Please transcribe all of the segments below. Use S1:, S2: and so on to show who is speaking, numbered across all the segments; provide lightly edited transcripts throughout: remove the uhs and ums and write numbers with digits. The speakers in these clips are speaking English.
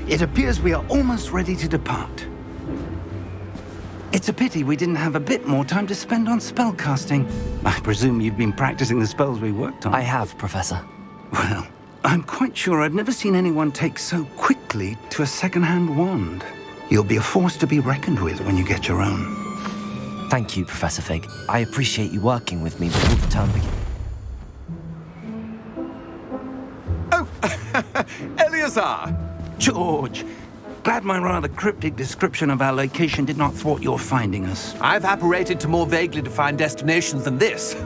S1: It appears we are almost ready to depart. It's a pity we didn't have a bit more time to spend on spellcasting. I presume you've been practicing the spells we worked on.
S2: I have, Professor.
S1: Well, I'm quite sure I've never seen anyone take so quickly to a second-hand wand. You'll be a force to be reckoned with when you get your own.
S2: Thank you, Professor Fig. I appreciate you working with me before the term begins.
S3: Oh, Eleazar!
S1: George, glad my rather cryptic description of our location did not thwart your finding us.
S3: I've apparated to more vaguely defined destinations than this.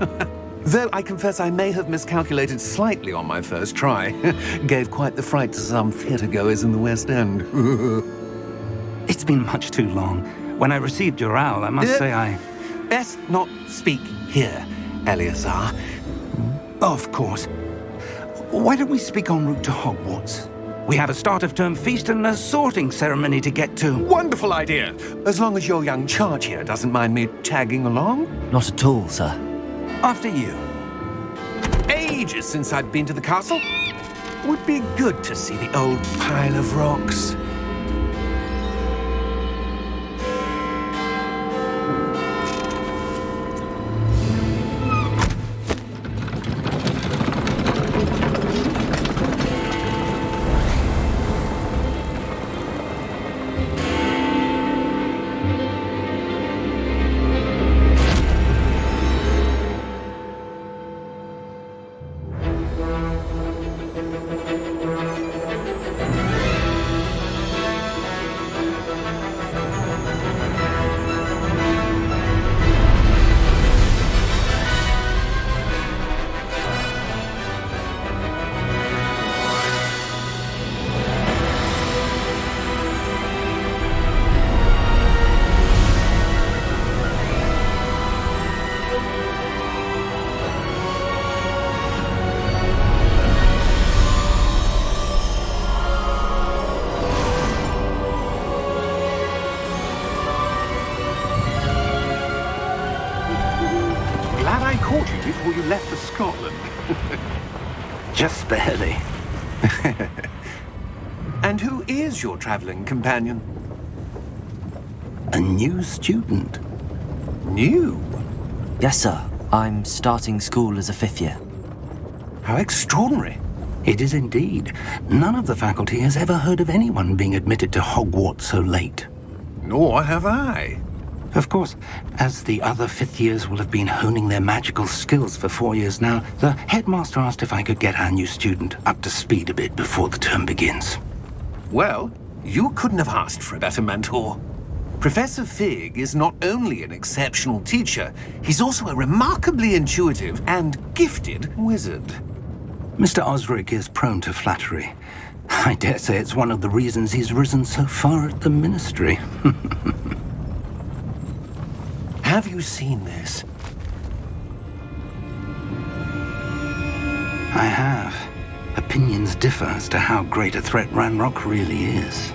S3: Though I confess I may have miscalculated slightly on my first try. Gave quite the fright to some theatre-goers in the West End.
S1: It's been much too long. When I received your owl, I must say I...
S3: Best not speak here, Eleazar.
S1: Of course. Why don't we speak en route to Hogwarts? We have a start-of-term feast and a sorting ceremony to get to.
S3: Wonderful idea! As long as your young charge here doesn't mind me tagging along.
S2: Not at all, sir.
S1: After you.
S3: Ages since I'd been to the castle. Would be good to see the old pile of rocks.
S4: Caught you before you left for Scotland.
S1: Just barely.
S3: And who is your traveling companion?
S1: A new student.
S3: New?
S2: Yes, sir. I'm starting school as a 5th year.
S3: How extraordinary.
S1: It is indeed. None of the faculty has ever heard of anyone being admitted to Hogwarts so late.
S3: Nor have I.
S1: Of course, as the other 5th years will have been honing their magical skills for 4 years now, the headmaster asked if I could get our new student up to speed a bit before the term begins.
S3: Well, you couldn't have asked for a better mentor. Professor Fig is not only an exceptional teacher, he's also a remarkably intuitive and gifted wizard.
S1: Mr. Osric is prone to flattery. I dare say it's one of the reasons he's risen so far at the ministry.
S3: Have you seen this?
S1: I have. Opinions differ as to how great a threat Ranrock really is.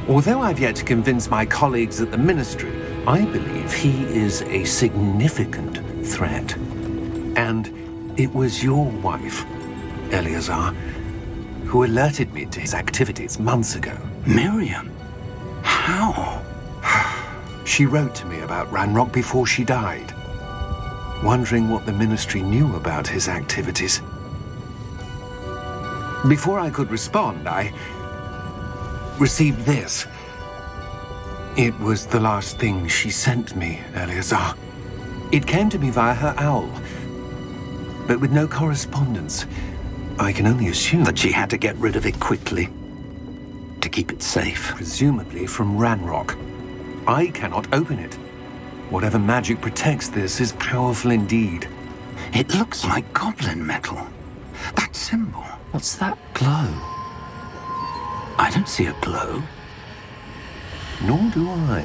S3: Although I've yet to convince my colleagues at the Ministry, I believe he is a significant threat. And it was your wife, Eleazar, who alerted me to his activities months ago.
S1: Miriam? How?
S3: She wrote to me about Ranrock before she died, wondering what the Ministry knew about his activities. Before I could respond, I received this. It was the last thing she sent me, Eleazar. It came to me via her owl, but with no correspondence. I can only assume
S1: that she had to get rid of it quickly, to keep it safe.
S3: Presumably from Ranrock. I cannot open it. Whatever magic protects this is powerful indeed.
S1: It looks like goblin metal. That symbol.
S2: What's that glow?
S1: I don't see a glow.
S3: Nor do I.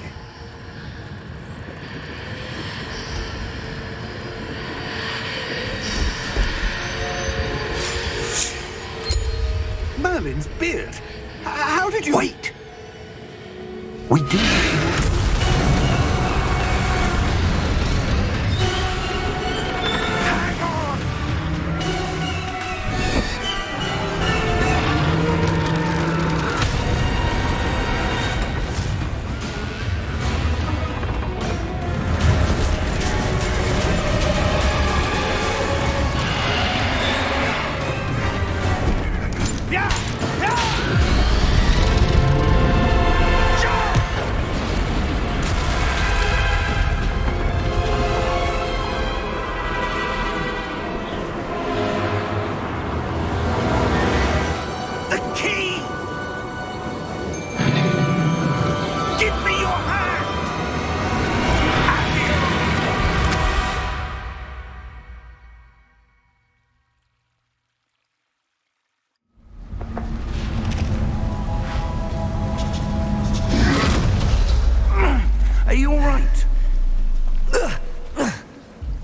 S3: Merlin's beard. How did you...
S1: Wait!
S3: We do need to...
S1: Are you all right?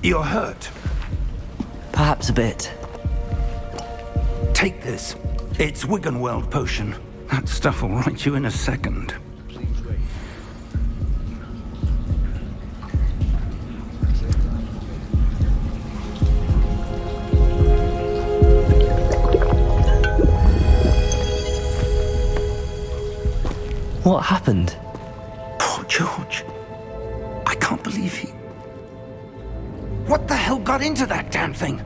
S1: You're hurt.
S2: Perhaps a bit.
S1: Take this. It's Wiggenweld potion. That stuff will right you in a second.
S2: What happened?
S1: Poor George. I can't believe he... What the hell got into that damn thing?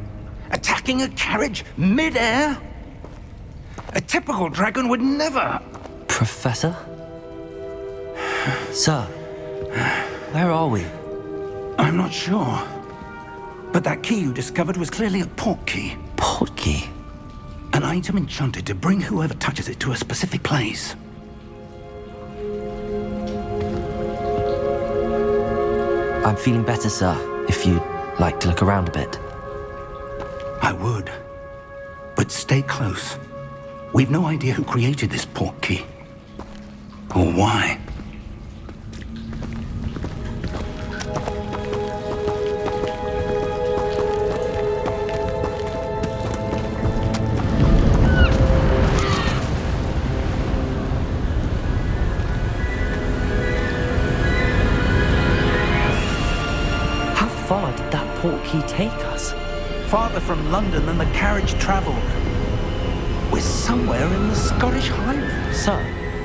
S1: Attacking a carriage mid-air? A typical dragon would never...
S2: Professor? Sir, where are we?
S1: I'm not sure. But that key you discovered was clearly a portkey.
S2: Portkey?
S1: An item enchanted to bring whoever touches it to a specific place.
S2: I'm feeling better, sir, if you'd like to look around a bit.
S1: I would. But stay close. We've no idea who created this portkey. Or why.
S2: How far did that portkey take us?
S1: Farther from London than the carriage travelled. We're somewhere in the Scottish Highlands.
S2: Sir,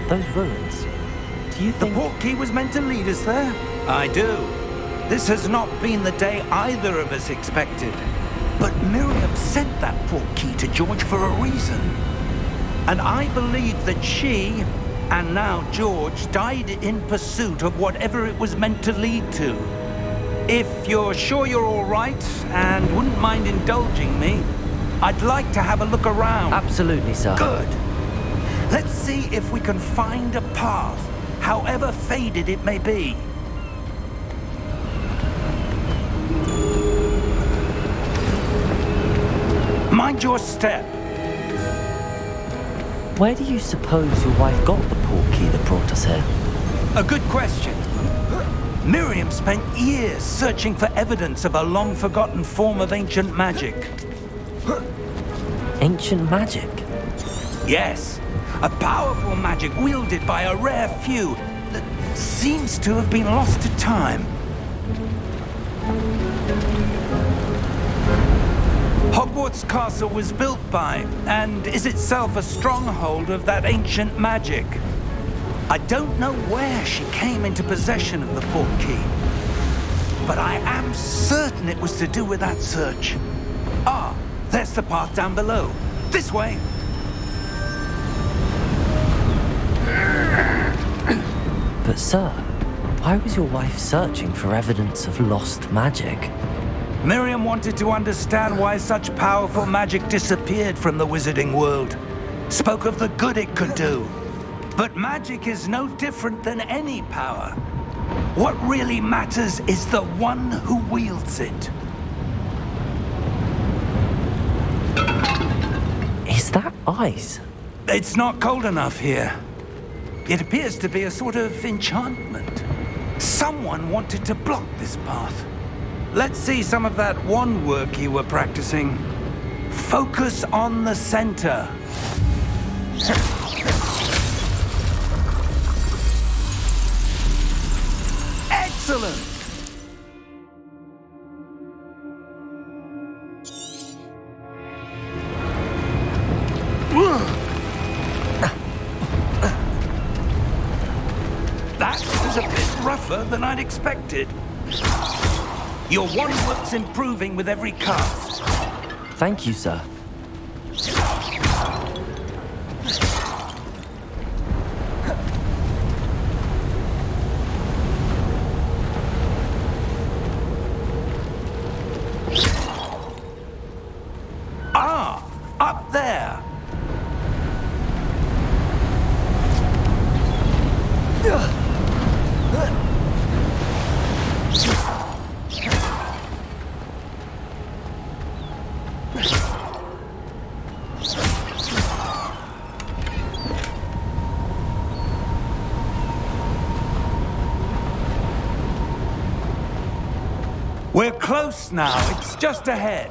S2: those ruins. Do you
S1: The
S2: think...
S1: portkey was meant to lead us there? I do. This has not been the day either of us expected. But Miriam sent that portkey to George for a reason. And I believe that she, and now George, died in pursuit of whatever it was meant to lead to. If you're sure you're all right and wouldn't mind indulging me, I'd like to have a look around.
S2: Absolutely, sir.
S1: Good. Let's see if we can find a path, however faded it may be. Mind your step.
S2: Where do you suppose your wife got the portkey that brought us here?
S1: A good question. Miriam spent years searching for evidence of a long-forgotten form of ancient magic.
S2: Ancient magic?
S1: Yes, a powerful magic wielded by a rare few that seems to have been lost to time. Hogwarts Castle was built by, and is itself a stronghold of that ancient magic. I don't know where she came into possession of the portkey, but I am certain it was to do with that search. Ah, there's the path down below. This way.
S2: But sir, why was your wife searching for evidence of lost magic?
S1: Miriam wanted to understand why such powerful magic disappeared from the wizarding world. Spoke of the good it could do. But magic is no different than any power. What really matters is the one who wields it.
S2: Is that ice?
S1: It's not cold enough here. It appears to be a sort of enchantment. Someone wanted to block this path. Let's see some of that wand work you were practicing. Focus on the center. smoother than I'd expected. Your wand looks improving with every cast.
S2: Thank you, sir.
S1: Ah, up there. We're close now. It's just ahead.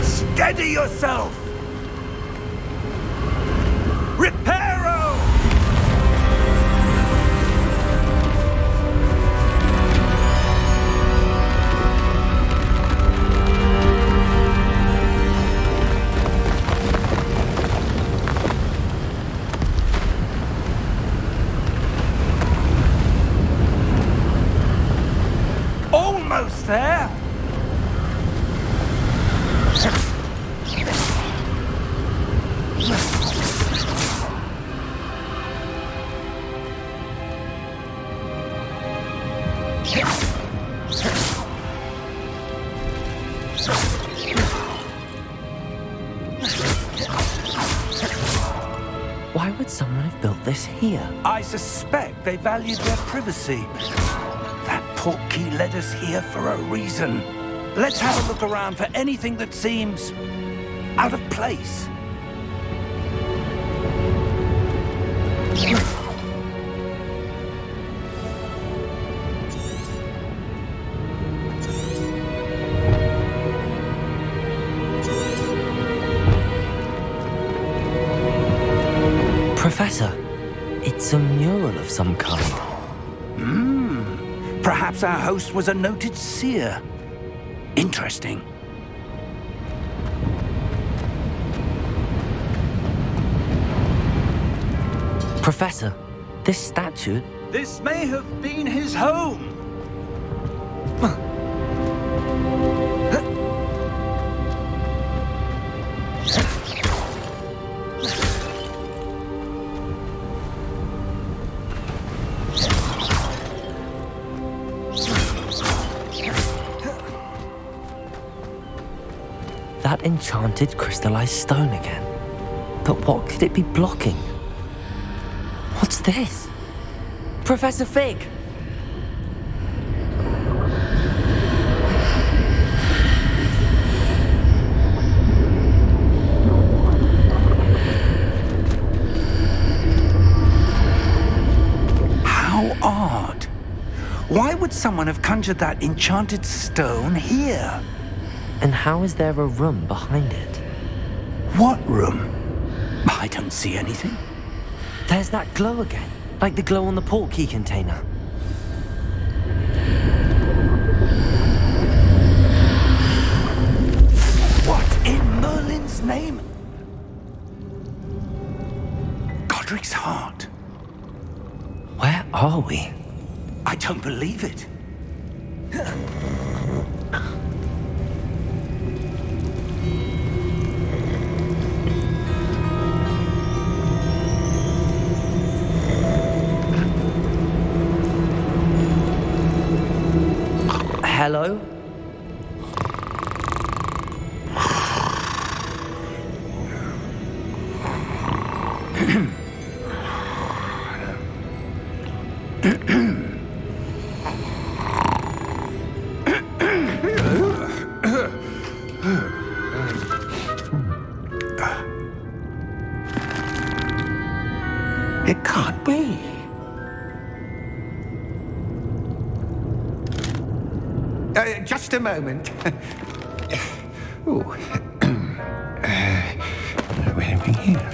S1: Steady yourself! Reparo! Almost there!
S2: Why would someone have built this here?
S1: I suspect they valued their privacy. That portkey led us here for a reason. Let's have a look around for anything that seems out of place.
S2: Professor, it's a mural of some kind.
S1: Perhaps our host was a noted seer. Interesting.
S2: Professor, this statue...
S1: This may have been his home.
S2: That enchanted crystallized stone again. But what could it be blocking? What's this? Professor Fig!
S1: How odd. Why would someone have conjured that enchanted stone here?
S2: And how is there a room behind it?
S1: What room? I don't see anything.
S2: There's that glow again, like the glow on the portkey container.
S1: What in Merlin's name? Godric's heart.
S2: Where are we?
S1: I don't believe it.
S2: Hello?
S3: It can't be. Just a moment. Oh. Where are we here?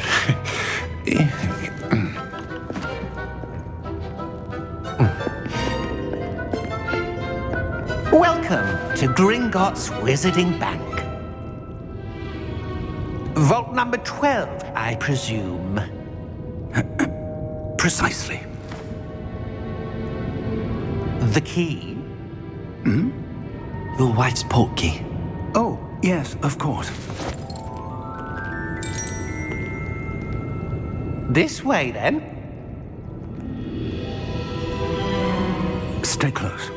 S3: Welcome to Gringotts Wizarding Bank. Vault number 12, I presume.
S1: Precisely.
S3: The key?
S2: Your wife's portkey.
S1: Oh, yes, of course.
S3: This way, then.
S1: Stay close.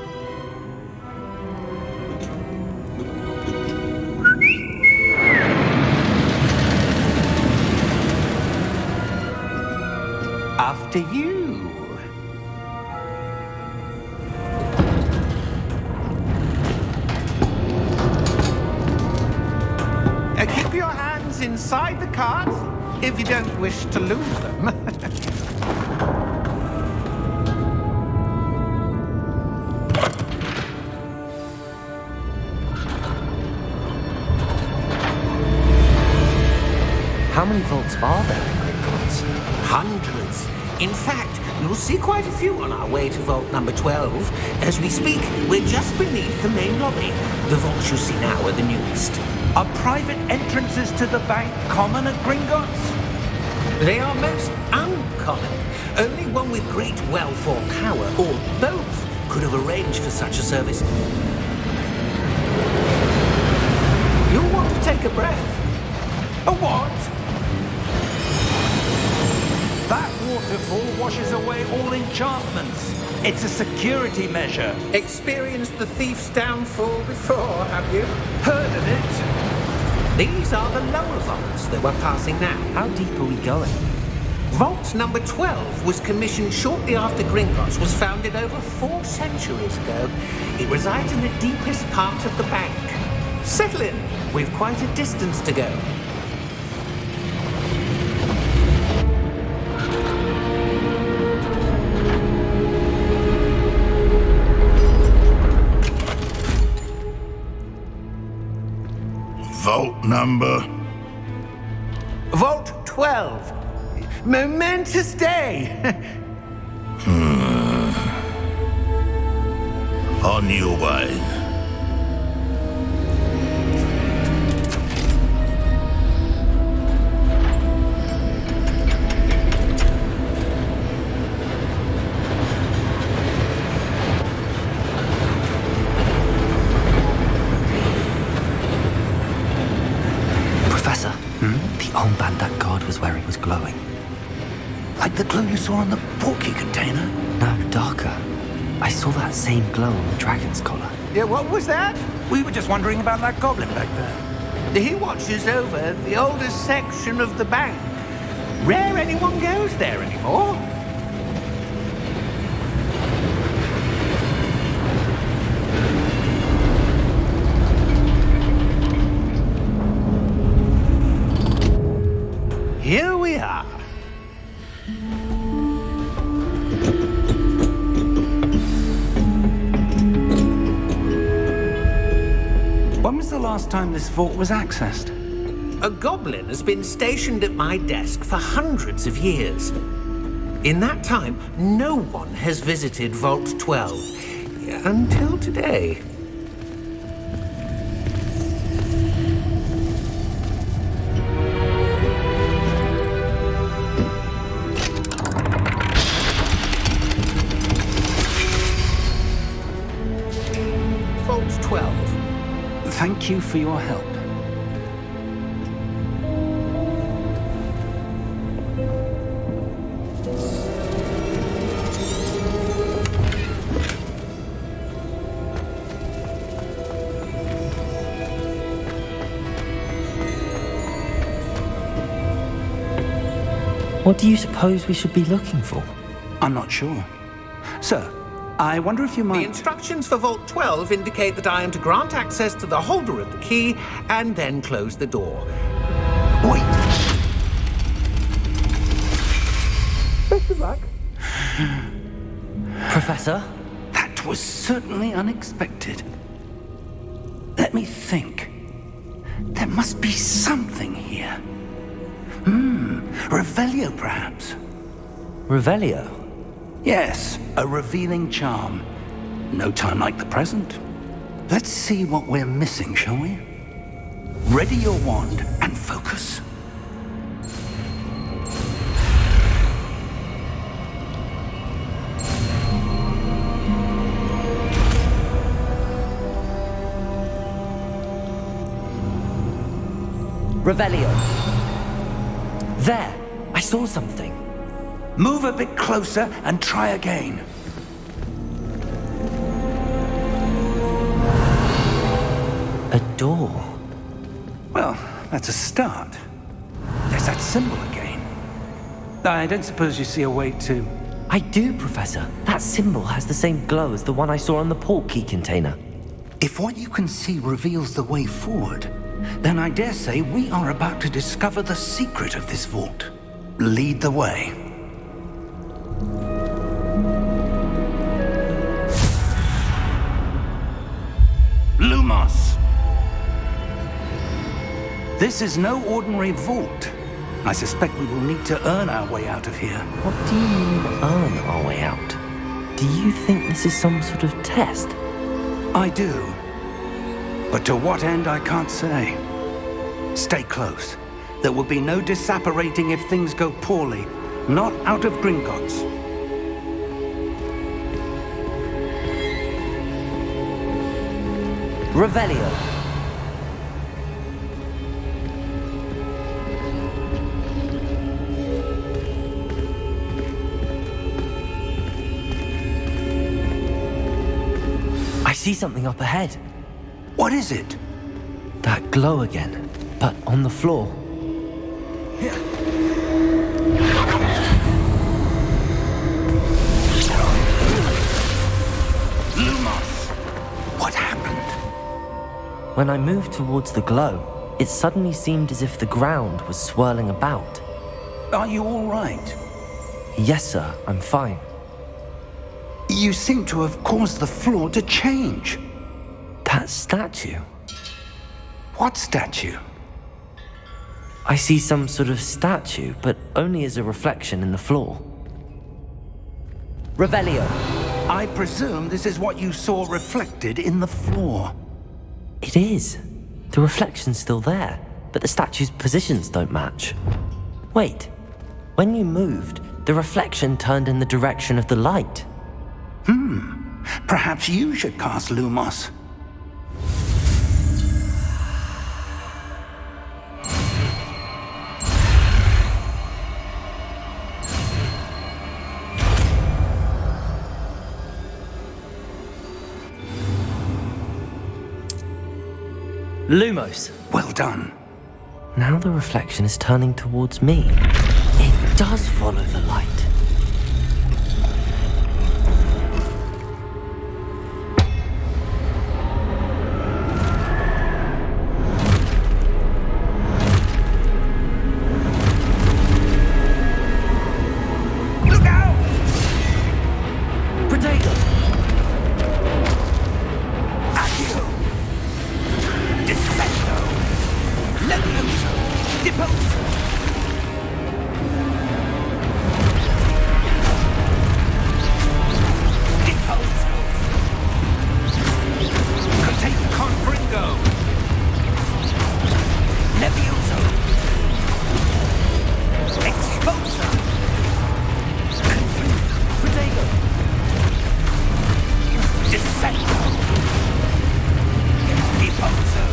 S3: After you. Keep your hands inside the cards if you don't wish to lose them.
S2: How many vaults are there in Gringotts?
S3: Hundreds. In fact, you'll see quite a few on our way to vault number 12. As we speak, we're just beneath the main lobby. The vaults you see now are the newest.
S1: Are private entrances to the bank common at Gringotts?
S3: They are most uncommon. Only one with great wealth or power, or both, could have arranged for such a service. You'll want to take a breath.
S1: A what? That waterfall washes away all enchantments. It's a security measure.
S3: Experienced the thief's downfall before, have you?
S1: Heard of it?
S3: These are the lower vaults that we're passing now.
S2: How deep are we going?
S3: Vault number 12 was commissioned shortly after Gringotts was founded over 4 centuries ago. It resides in the deepest part of the bank. Settle in. We've quite a distance to go.
S5: Vault number?
S3: Vault 12. Momentous day.
S5: On your way.
S2: Professor, the armband that guard was wearing was glowing.
S1: Like the glow you saw on the portkey container?
S2: No, darker. I saw that same glow on the dragon's collar.
S3: Yeah, what was that?
S1: We were just wondering about that goblin back there.
S3: He watches over the oldest section of the bank. Rare anyone goes there anymore. Here we are.
S1: When was the last time this vault was accessed?
S3: A goblin has been stationed at my desk for hundreds of years. In that time, no one has visited Vault 12. Until today. Vault 12.
S1: Thank you for your help.
S2: What do you suppose we should be looking for?
S1: I'm not sure. Sir, I wonder if you
S3: The
S1: might...
S3: instructions for Vault 12 indicate that I am to grant access to the holder of the key and then close the door.
S1: Wait!
S3: Best of luck.
S2: Professor?
S1: That was certainly unexpected. Let me think. There must be something here. Revelio, perhaps?
S2: Revelio?
S1: Yes, a revealing charm. No time like the present. Let's see what we're missing, shall we? Ready your wand and focus.
S2: Revelio. There, I saw something.
S1: Move a bit closer and try again.
S2: A door.
S1: Well, that's a start. There's that symbol again. I don't suppose you see a way to...
S2: I do, Professor. That symbol has the same glow as the one I saw on the portkey container.
S1: If what you can see reveals the way forward, then I dare say we are about to discover the secret of this vault. Lead the way. Lumos! This is no ordinary vault. I suspect we will need to earn our way out of here.
S2: What do you mean, earn our way out? Do you think this is some sort of test?
S1: I do. But to what end, I can't say. Stay close. There will be no disapparating if things go poorly. Not out of Gringotts.
S2: Revelio. I see something up ahead.
S1: What is it?
S2: That glow again, but on the floor.
S1: Lumos! What happened?
S2: When I moved towards the glow, it suddenly seemed as if the ground was swirling about.
S1: Are you all right?
S2: Yes, sir, I'm fine.
S1: You seem to have caused the floor to change.
S2: That statue.
S1: What statue?
S2: I see some sort of statue, but only as a reflection in the floor. Revelio.
S1: I presume this is what you saw reflected in the floor.
S2: It is. The reflection's still there, but the statue's positions don't match. Wait. When you moved, the reflection turned in the direction of the light.
S1: Perhaps you should cast Lumos.
S2: Lumos.
S1: Well done.
S2: Now the reflection is turning towards me. It does follow the light.
S1: Look out!
S2: Potato!
S1: Accio! Descendo! Levioso! Deposo! Deposo! Potato con Bringo! Levioso! Exposer!
S2: Potato!
S1: Descendo! Deposo!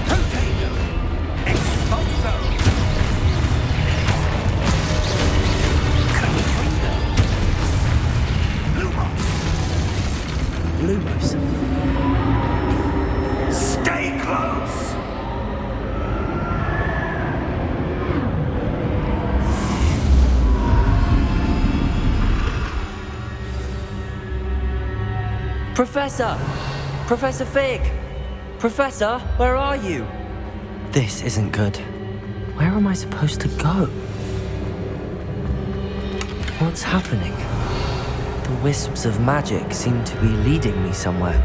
S1: Potato! Exposo! Confringo! Lumos!
S2: Lumos.
S1: Stay close!
S2: Professor! Professor Fig! Professor, where are you? This isn't good. Where am I supposed to go? What's happening? The wisps of magic seem to be leading me somewhere.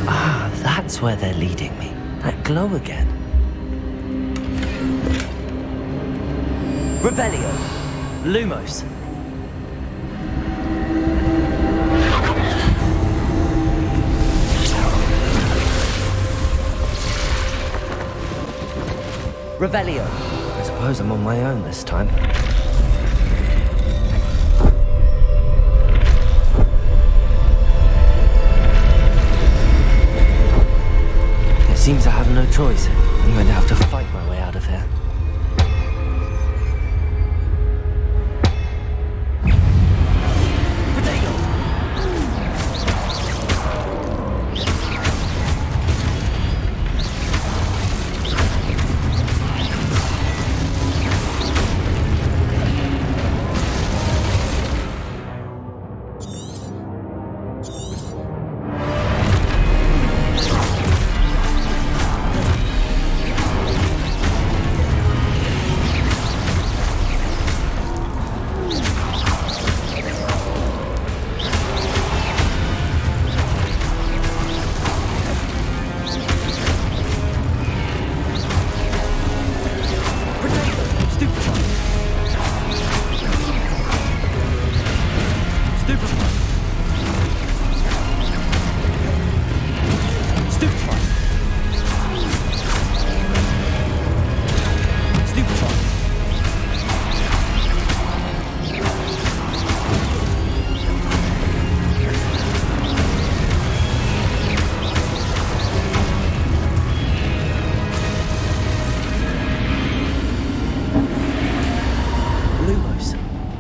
S2: Ah, that's where they're leading me. That glow again. Revelio. Lumos. Revelio. I suppose I'm on my own this time. It seems I have no choice. I'm going to have to fight my way out of here.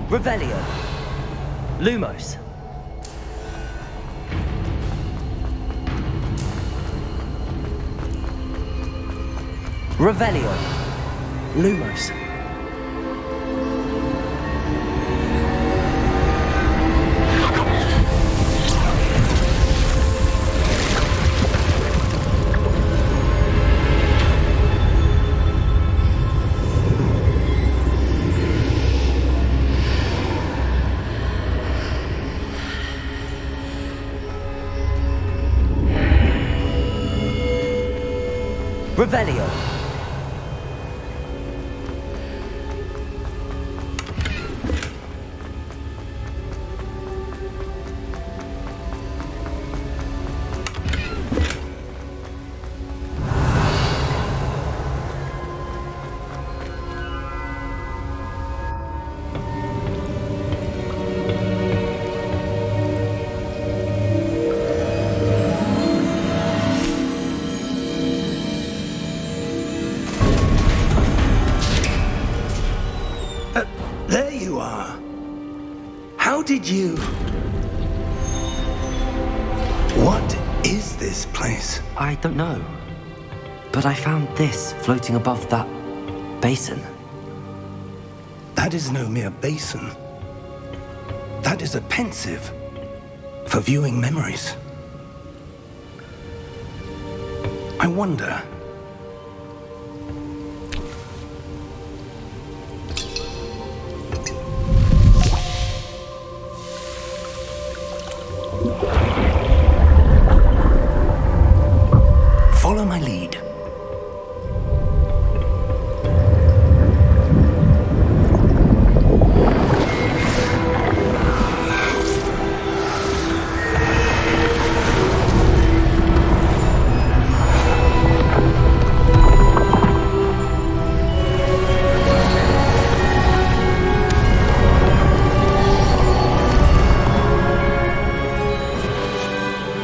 S2: Revelio. Lumos. Revelio. Lumos. Revelio.
S1: There you are. How did you... What is this place?
S2: I don't know. But I found this floating above that basin.
S1: That is no mere basin. That is a pensive for viewing memories. I wonder... Follow my lead.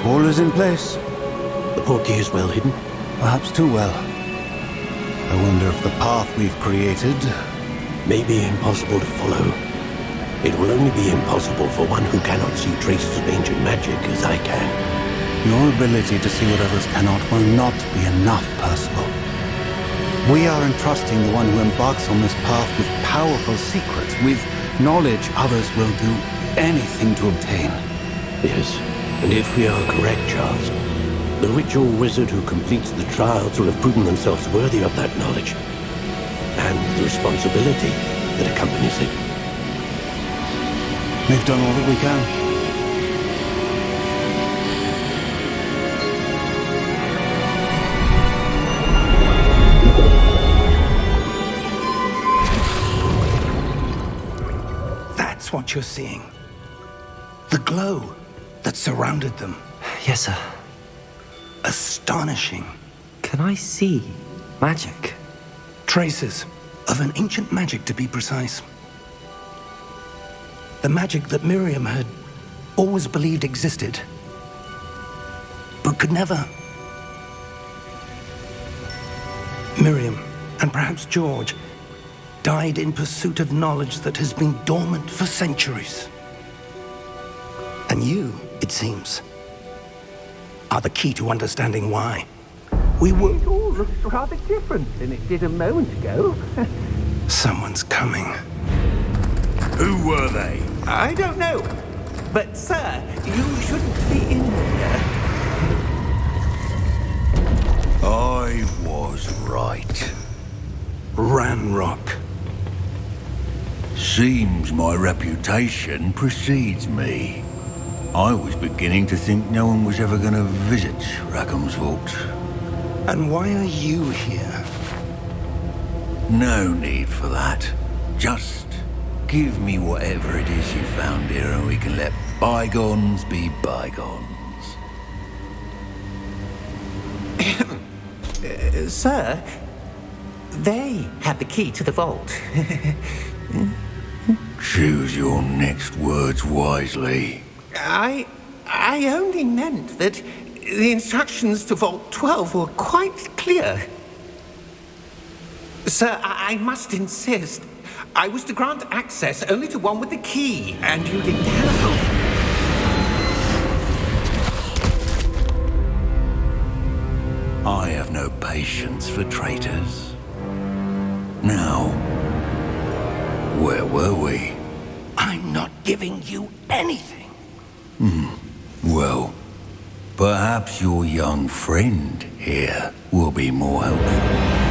S6: All is in place.
S7: The portkey is well hidden.
S6: Perhaps too well. I wonder if the path we've created...
S7: May be impossible to follow. It will only be impossible for one who cannot see traces of ancient magic as I can.
S6: Your ability to see what others cannot will not be enough, Percival. We are entrusting the one who embarks on this path with powerful secrets, with knowledge others will do anything to obtain.
S7: Yes, and if we are correct, Charles, the ritual wizard who completes the trials will have proven themselves worthy of that knowledge, and the responsibility that accompanies it.
S6: We've done all that we can.
S1: That's what you're seeing. The glow that surrounded them.
S2: Yes, sir.
S1: Astonishing.
S2: Can I see magic?
S1: Traces of an ancient magic, to be precise. The magic that Miriam had always believed existed, but could never. Miriam, and perhaps George, died in pursuit of knowledge that has been dormant for centuries. And you, it seems, are the key to understanding why. We were...
S4: It all looks rather different than it did a moment ago.
S1: Someone's coming.
S5: Who were they?
S4: I don't know. But, sir, you shouldn't be in here.
S5: I was right.
S1: Ranrock.
S5: Seems my reputation precedes me. I was beginning to think no one was ever going to visit Rackham's vault.
S1: And why are you here?
S5: No need for that. Just give me whatever it is you found here and we can let bygones be bygones.
S4: Sir, they have the key to the vault.
S5: Choose your next words wisely.
S4: I only meant that the instructions to Vault 12 were quite clear. Sir, I must insist. I was to grant access only to one with the key, and you didn't have.
S5: I have no patience for traitors. Now, where were we?
S1: I'm not giving you anything.
S5: Well, perhaps your young friend here will be more helpful.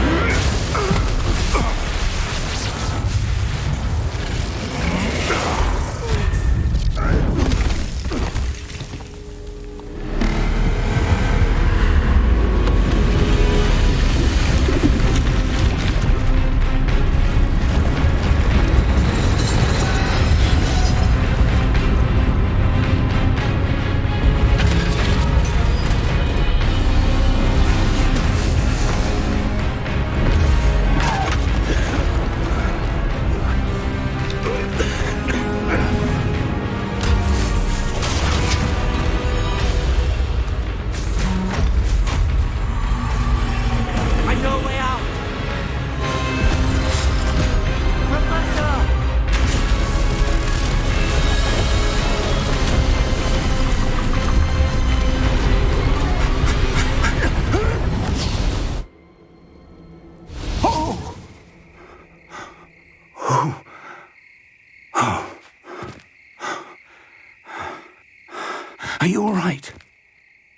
S1: Are you all right?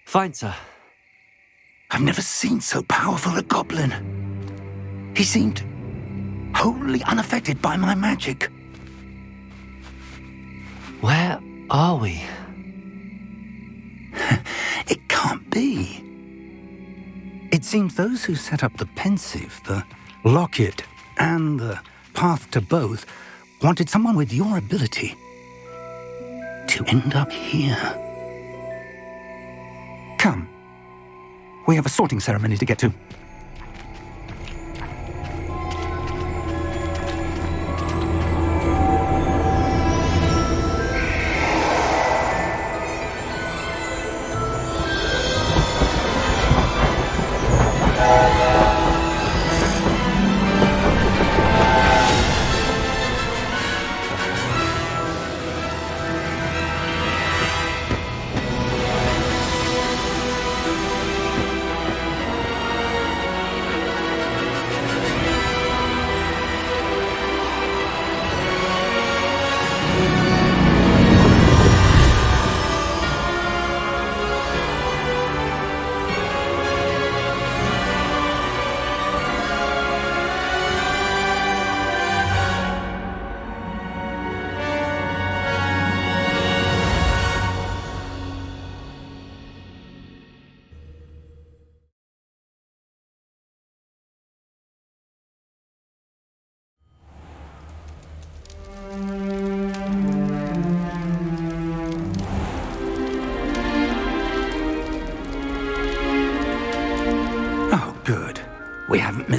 S2: Fine, sir.
S1: I've never seen so powerful a goblin. He seemed wholly unaffected by my magic.
S2: Where are we?
S1: It can't be. It seems those who set up the pensive, the locket, and the path to both wanted someone with your ability to end up here. Come. We have a sorting ceremony to get to.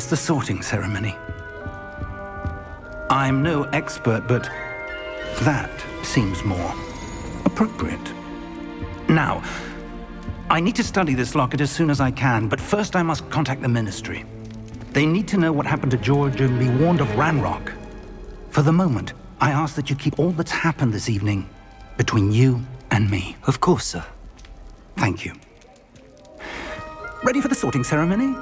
S1: It's the sorting ceremony. I'm no expert, but that seems more appropriate. Now, I need to study this locket as soon as I can, but first I must contact the Ministry. They need to know what happened to George and be warned of Ranrock. For the moment, I ask that you keep all that's happened this evening between you and me.
S2: Of course, sir.
S1: Thank you. Ready for the sorting ceremony?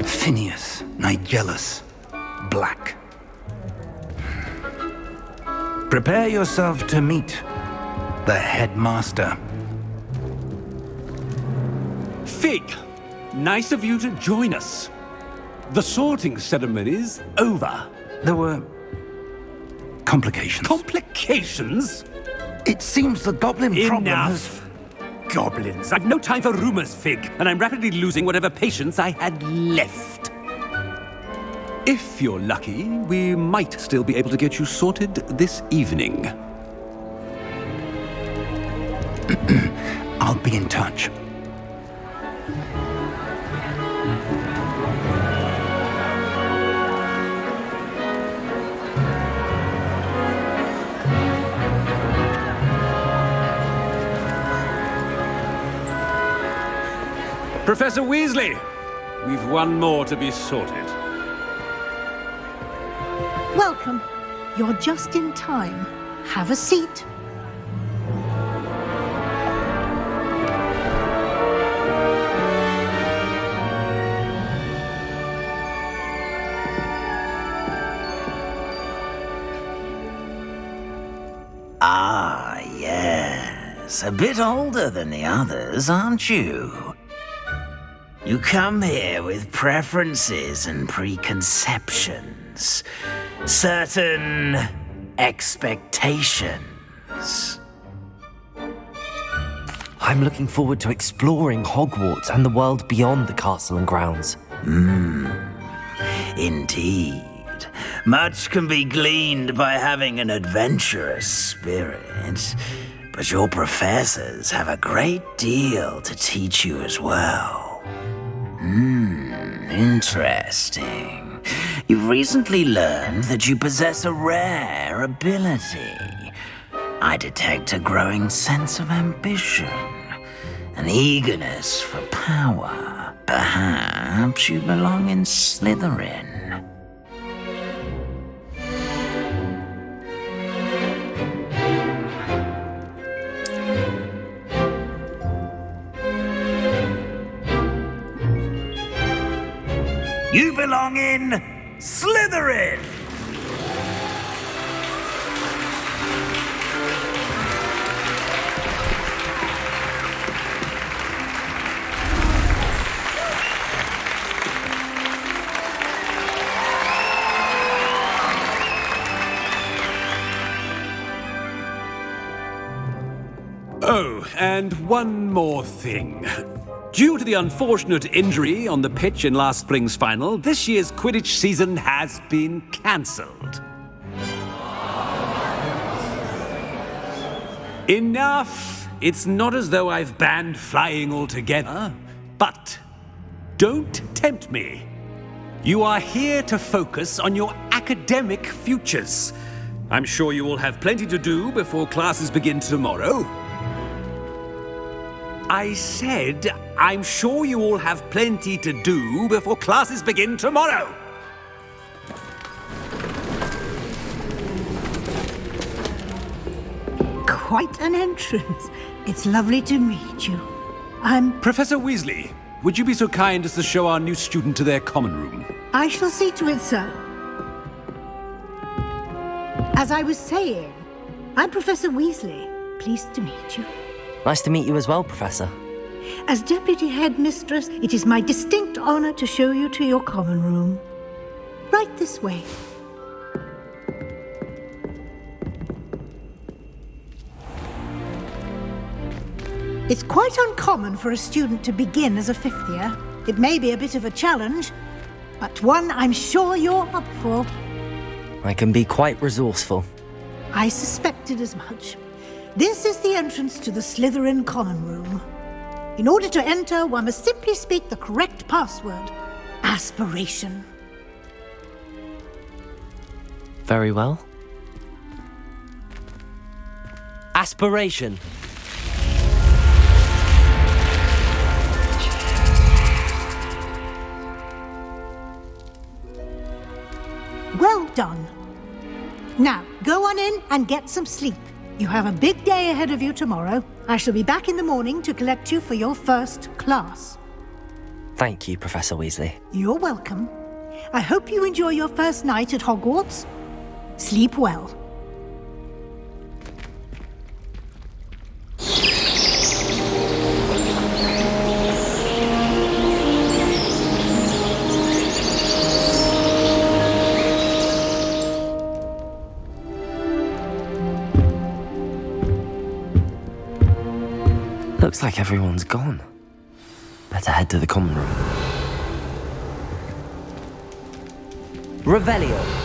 S1: Phineas, Nigellus, Black. Prepare yourself to meet the headmaster.
S8: Fig, nice of you to join us. The sorting ceremony's over.
S1: There were complications.
S8: Complications?
S1: It seems the goblin problem has...
S8: Enough! Goblins. I've no time for rumors, Fig, and I'm rapidly losing whatever patience I had left. If you're lucky, we might still be able to get you sorted this evening.
S1: I'll be in touch.
S8: Professor Weasley, we've one more to be sorted.
S9: Welcome. You're just in time. Have a seat.
S10: Ah, yes. A bit older than the others, aren't you? You come here with preferences and preconceptions. Certain expectations.
S2: I'm looking forward to exploring Hogwarts and the world beyond the castle and grounds.
S10: Indeed. Much can be gleaned by having an adventurous spirit, but your professors have a great deal to teach you as well. Interesting. You've recently learned that you possess a rare ability. I detect a growing sense of ambition, an eagerness for power. Perhaps you belong in Slytherin. You belong in Slytherin!
S8: Oh, and one more thing. Due to the unfortunate injury on the pitch in last spring's final, this year's Quidditch season has been cancelled. Enough! It's not as though I've banned flying altogether, but don't tempt me. You are here to focus on your academic futures. I'm sure you will have plenty to do before classes begin tomorrow. I said, I'm sure you all have plenty to do before classes begin tomorrow.
S9: Quite an entrance. It's lovely to meet you. I'm...
S8: Professor Weasley, would you be so kind as to show our new student to their common room?
S9: I shall see to it, sir. As I was saying, I'm Professor Weasley. Pleased to meet you.
S2: Nice to meet you as well, Professor.
S9: As Deputy Headmistress, it is my distinct honor to show you to your common room. Right this way. It's quite uncommon for a student to begin as a fifth year. It may be a bit of a challenge, but one I'm sure you're up for.
S2: I can be quite resourceful.
S9: I suspected as much. This is the entrance to the Slytherin common room. In order to enter, one must simply speak the correct password. Aspiration.
S2: Very well. Aspiration.
S9: Well done. Now, go on in and get some sleep. You have a big day ahead of you tomorrow. I shall be back in the morning to collect you for your first class.
S2: Thank you, Professor Weasley.
S9: You're welcome. I hope you enjoy your first night at Hogwarts. Sleep well.
S2: Looks like everyone's gone. Better head to the common room. Revelio.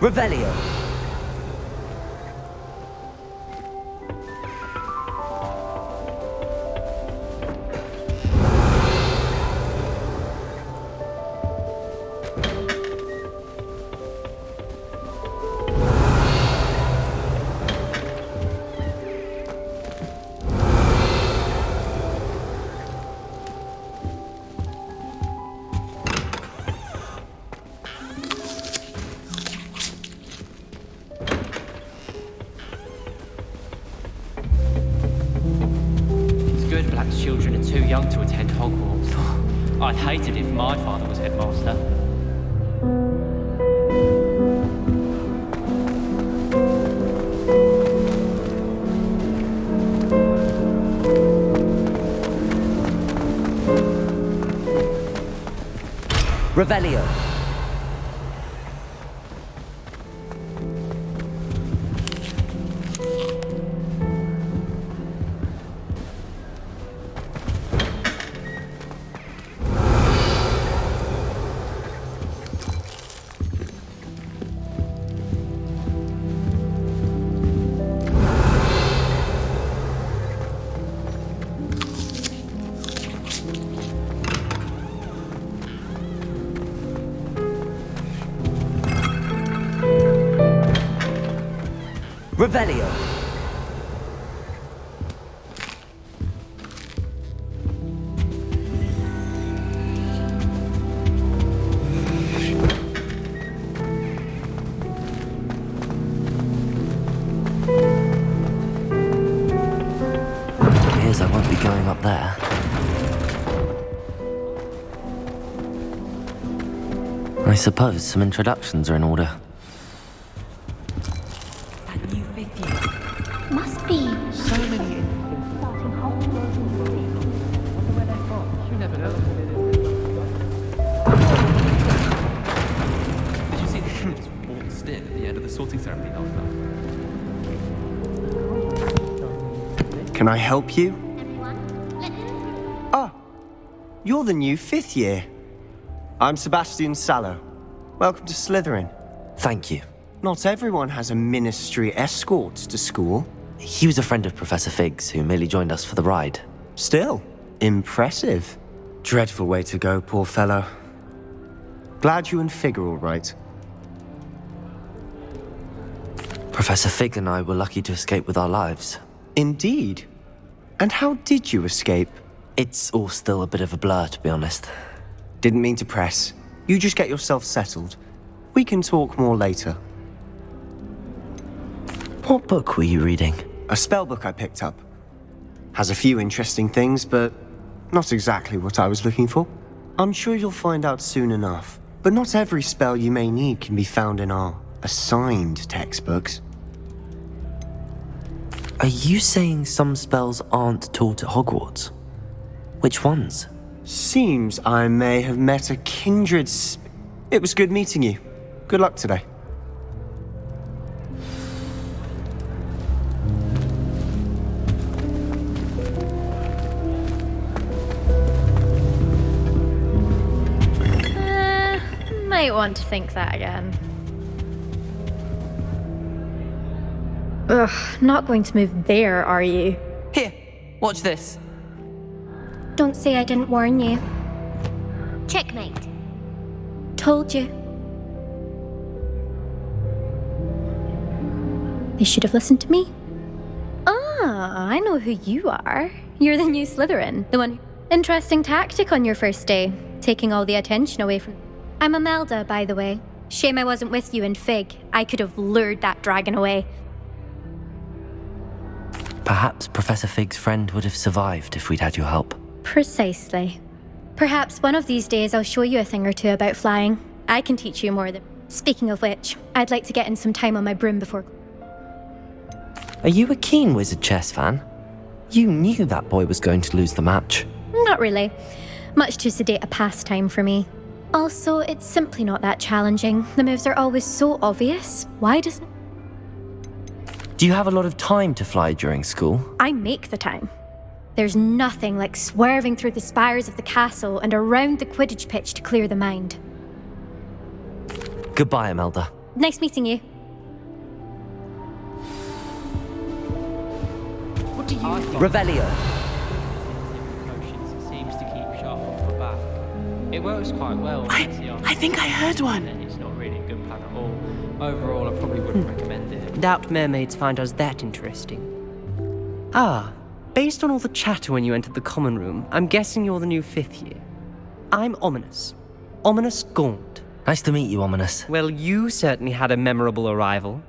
S2: Revelio.
S11: Children are too young to attend Hogwarts. I'd hate it if my father was headmaster.
S2: Revelio. Revelio. Appears I won't be going up there. I suppose some introductions are in order.
S12: Must be.
S11: So many starting Hogwarts. Wonder where they're from. You never know. Did you see the kid just waltzed in at the end of the sorting ceremony last night?
S13: Can I help you?
S12: Everyone, let him through.
S13: Ah, you're the new 5th year. I'm Sebastian Sallow. Welcome to Slytherin.
S2: Thank you.
S13: Not everyone has a ministry escort to school.
S2: He was a friend of Professor Fig's who merely joined us for the ride.
S13: Still, impressive. Dreadful way to go, poor fellow. Glad you and Fig are all right.
S2: Professor Fig and I were lucky to escape with our lives.
S13: Indeed. And how did you escape?
S2: It's all still a bit of a blur, to be honest.
S13: Didn't mean to press. You just get yourself settled. We can talk more later.
S2: What book were you reading?
S13: A spellbook I picked up. Has a few interesting things, but not exactly what I was looking for. I'm sure you'll find out soon enough. But not every spell you may need can be found in our assigned textbooks.
S2: Are you saying some spells aren't taught at Hogwarts? Which ones?
S13: Seems I may have met a kindred It was good meeting you. Good luck today.
S14: Might want to think that again. Ugh, not going to move there, are you?
S2: Here, watch this.
S12: Don't say I didn't warn you. Checkmate. Told you. They should have listened to me.
S14: Ah, I know who you are. You're the new Slytherin, the one. Interesting tactic on your first day, taking all the attention away from.
S12: I'm Imelda, by the way. Shame I wasn't with you in Fig. I could have lured that dragon away.
S2: Perhaps Professor Fig's friend would have survived if we'd had your help.
S12: Precisely. Perhaps one of these days I'll show you a thing or two about flying. I can teach you more than... Speaking of which, I'd like to get in some time on my broom before...
S2: Are you a keen Wizard chess fan? You knew that boy was going to lose the match.
S12: Not really. Much too sedate a pastime for me. Also, it's simply not that challenging. The moves are always so obvious. Why doesn't...
S2: Do you have a lot of time to fly during school?
S12: I make the time. There's nothing like swerving through the spires of the castle and around the Quidditch pitch to clear the mind.
S2: Goodbye, Imelda.
S12: Nice meeting you.
S11: What do you think?
S2: Revelio.
S11: Potions seems to keep sharp off the back. It works quite well.
S15: I think I heard one.
S11: It's not really a good plan at all. Overall, I probably wouldn't recommend it.
S16: Doubt mermaids find us that interesting. Ah, based on all the chatter when you entered the common room, I'm guessing you're the new 5th year. I'm Ominous. Ominous Gaunt.
S2: Nice to meet you, Ominous.
S16: Well, you certainly had a memorable arrival.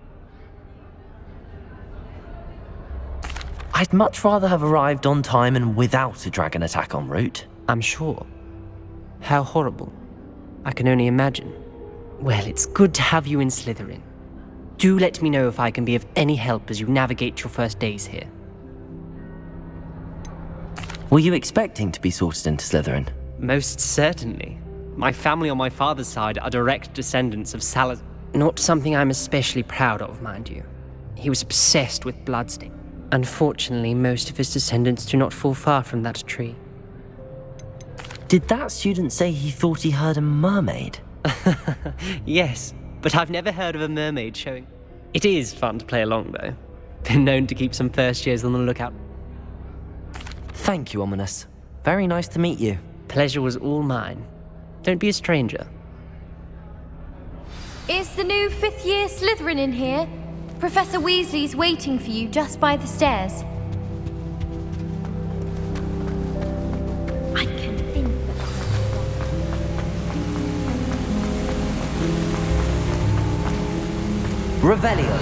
S2: I'd much rather have arrived on time and without a dragon attack en route.
S16: I'm sure. How horrible. I can only imagine. Well, it's good to have you in Slytherin. Do let me know if I can be of any help as you navigate your first days here.
S2: Were you expecting to be sorted into Slytherin?
S16: Most certainly. My family on my father's side are direct descendants of Salazar. Not something I'm especially proud of, mind you. He was obsessed with bloodstain. Unfortunately, most of his descendants do not fall far from that tree.
S2: Did that student say he thought he heard a mermaid?
S16: Yes, but I've never heard of a mermaid showing. It is fun to play along, though. Been known to keep some first years on the lookout.
S2: Thank you, Ominous. Very nice to meet you.
S16: Pleasure was all mine. Don't be a stranger.
S12: Is the new 5th year Slytherin in here? Professor Weasley's waiting for you just by the stairs. I can think that
S2: Revelio.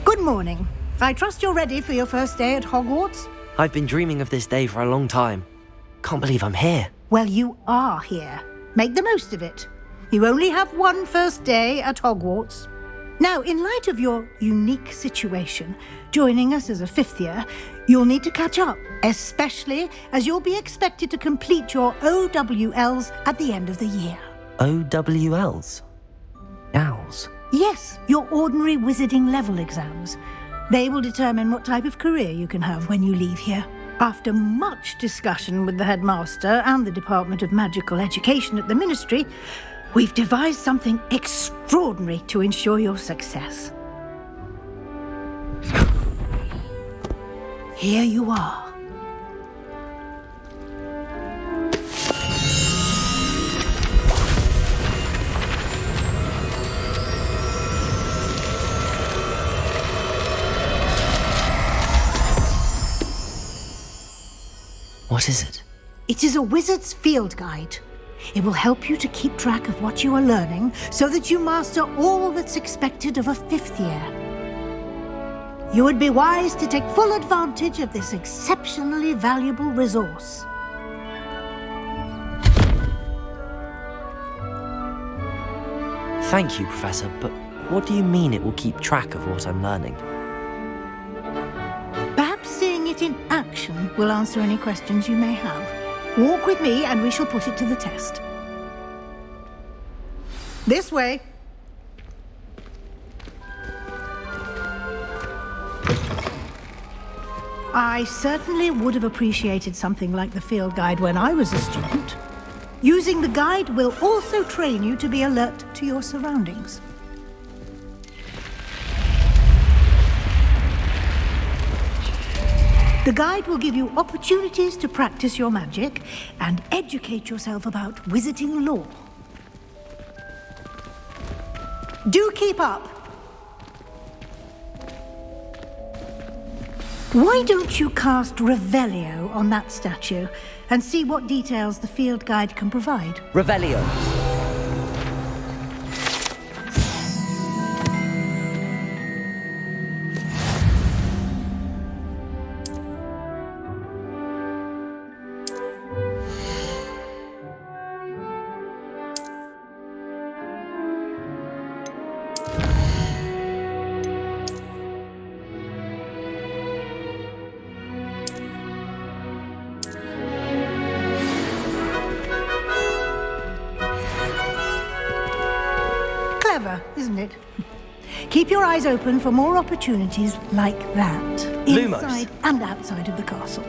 S9: Good morning. I trust you're ready for your first day at Hogwarts?
S2: I've been dreaming of this day for a long time. Can't believe I'm here.
S9: Well, you are here. Make the most of it. You only have one first day at Hogwarts. Now, in light of your unique situation, joining us as a 5th year, you'll need to catch up, especially as you'll be expected to complete your OWLs at the end of the year.
S2: OWLs? Owls?
S9: Yes, your ordinary wizarding level exams. They will determine what type of career you can have when you leave here. After much discussion with the headmaster and the Department of Magical Education at the Ministry, we've devised something extraordinary to ensure your success. Here you are.
S2: What is it?
S9: It is a wizard's field guide. It will help you to keep track of what you are learning so that you master all that's expected of a 5th year. You would be wise to take full advantage of this exceptionally valuable resource.
S2: Thank you, Professor, but what do you mean it will keep track of what I'm learning?
S9: Perhaps seeing it in action will answer any questions you may have. Walk with me and we shall put it to the test. This way. I certainly would have appreciated something like the field guide when I was a student. Using the guide will also train you to be alert to your surroundings. The guide will give you opportunities to practice your magic and educate yourself about wizarding lore. Do keep up! Why don't you cast Revelio on that statue and see what details the field guide can provide?
S2: Revelio.
S9: Clever, isn't it? Keep your eyes open for more opportunities like that,
S2: Lumos.
S9: inside and outside of the castle.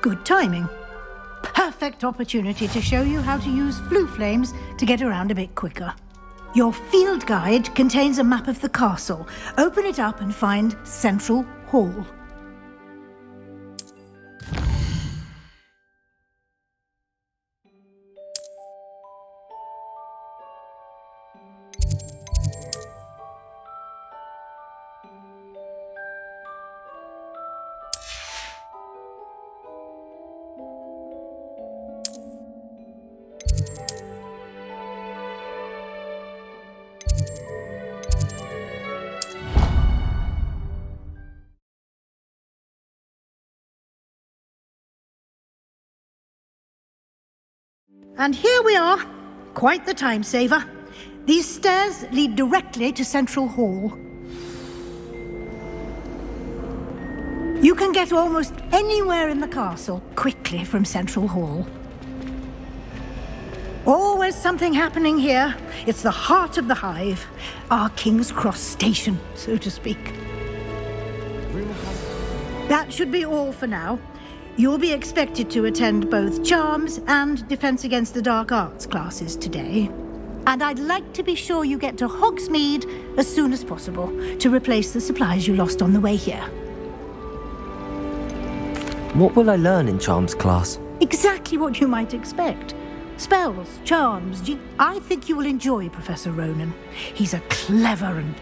S9: Good timing. Perfect opportunity to show you how to use flue flames to get around a bit quicker. Your field guide contains a map of the castle. Open it up and find Central Hall. And here we are. Quite the time saver. These stairs lead directly to Central Hall. You can get almost anywhere in the castle quickly from Central Hall. Always something happening here. It's the heart of the hive. Our King's Cross station, so to speak. That should be all for now. You'll be expected to attend both Charms and Defense Against the Dark Arts classes today. And I'd like to be sure you get to Hogsmeade as soon as possible to replace the supplies you lost on the way here.
S2: What will I learn in Charms class?
S9: Exactly what you might expect. Spells, charms. I think you will enjoy Professor Ronan. He's a clever and...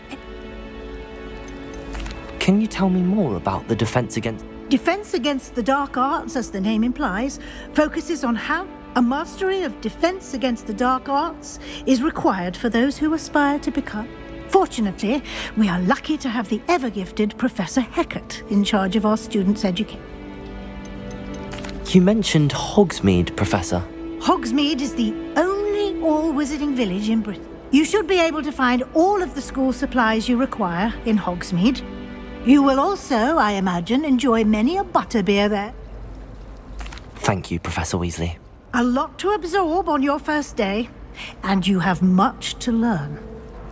S2: Can you tell me more about the Defense Against...
S9: Defense Against the Dark Arts, as the name implies, focuses on how a mastery of defense against the dark arts is required for those who aspire to become. Fortunately, we are lucky to have the ever-gifted Professor Hecat in charge of our students' education.
S2: You mentioned Hogsmeade, Professor.
S9: Hogsmeade is the only all-wizarding village in Britain. You should be able to find all of the school supplies you require in Hogsmeade. You will also, I imagine, enjoy many a butterbeer there.
S2: Thank you, Professor Weasley.
S9: A lot to absorb on your first day, and you have much to learn.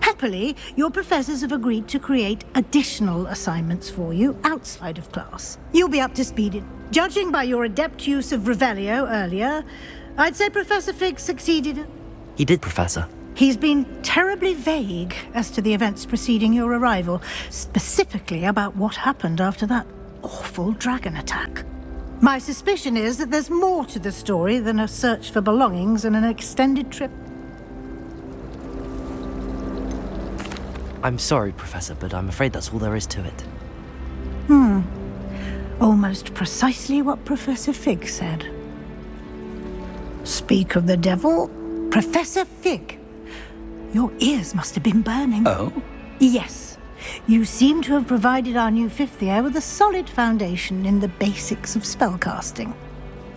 S9: Happily, your professors have agreed to create additional assignments for you outside of class. You'll be up to speed. Judging by your adept use of Revelio earlier, I'd say Professor Fig succeeded.
S2: He did, Professor.
S9: He's been terribly vague as to the events preceding your arrival, specifically about what happened after that awful dragon attack. My suspicion is that there's more to the story than a search for belongings and an extended trip.
S2: I'm sorry, Professor, but I'm afraid that's all there is to it.
S9: Almost precisely what Professor Fig said. Speak of the devil, Professor Fig. Your ears must have been burning.
S1: Oh?
S9: Yes. You seem to have provided our new fifth year with a solid foundation in the basics of spellcasting.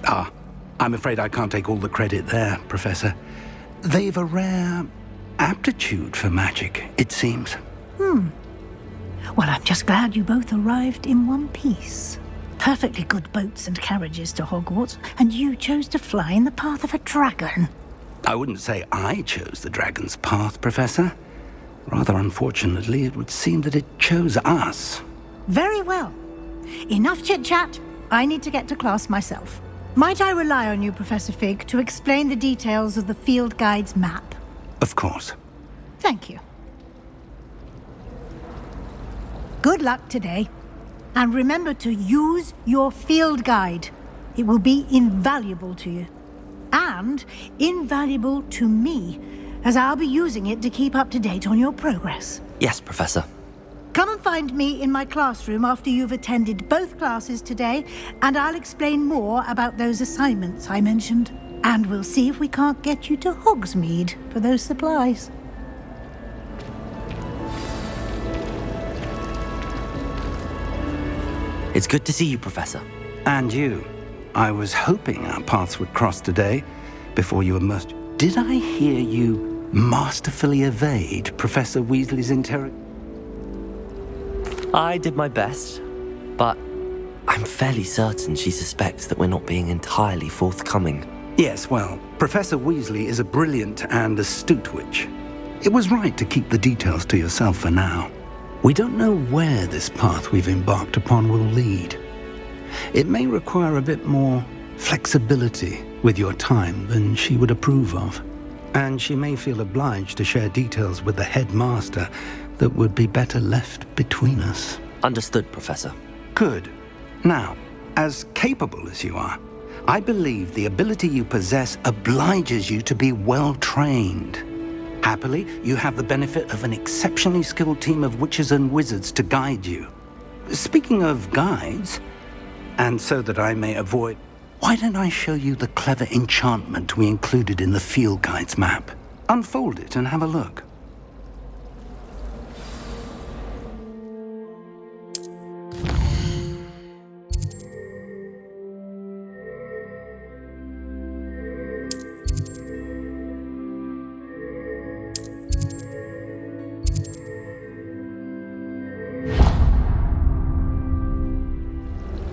S1: I'm afraid I can't take all the credit there, Professor. They've a rare aptitude for magic, it seems.
S9: Well, I'm just glad you both arrived in one piece. Perfectly good boats and carriages to Hogwarts, and you chose to fly in the path of a dragon.
S1: I wouldn't say I chose the dragon's path, Professor. Rather unfortunately, it would seem that it chose us.
S9: Very well. Enough chit-chat. I need to get to class myself. Might I rely on you, Professor Fig, to explain the details of the field guide's map?
S1: Of course.
S9: Thank you. Good luck today. And remember to use your field guide. It will be invaluable to you. And invaluable to me, as I'll be using it to keep up to date on your progress.
S2: Yes, Professor.
S9: Come and find me in my classroom after you've attended both classes today, and I'll explain more about those assignments I mentioned. And we'll see if we can't get you to Hogsmeade for those supplies.
S2: It's good to see you, Professor.
S1: And you. I was hoping our paths would cross today, before you emerged. Did I hear you masterfully evade Professor Weasley's interrogation?
S2: I did my best, but I'm fairly certain she suspects that we're not being entirely forthcoming.
S1: Yes, well, Professor Weasley is a brilliant and astute witch. It was right to keep the details to yourself for now. We don't know where this path we've embarked upon will lead. It may require a bit more flexibility with your time than she would approve of. And she may feel obliged to share details with the headmaster that would be better left between us.
S2: Understood, Professor.
S1: Good. Now, as capable as you are, I believe the ability you possess obliges you to be well trained. Happily, you have the benefit of an exceptionally skilled team of witches and wizards to guide you. Speaking of guides, and so that I may avoid, why don't I show you the clever enchantment we included in the field guide's map? Unfold it and have a look.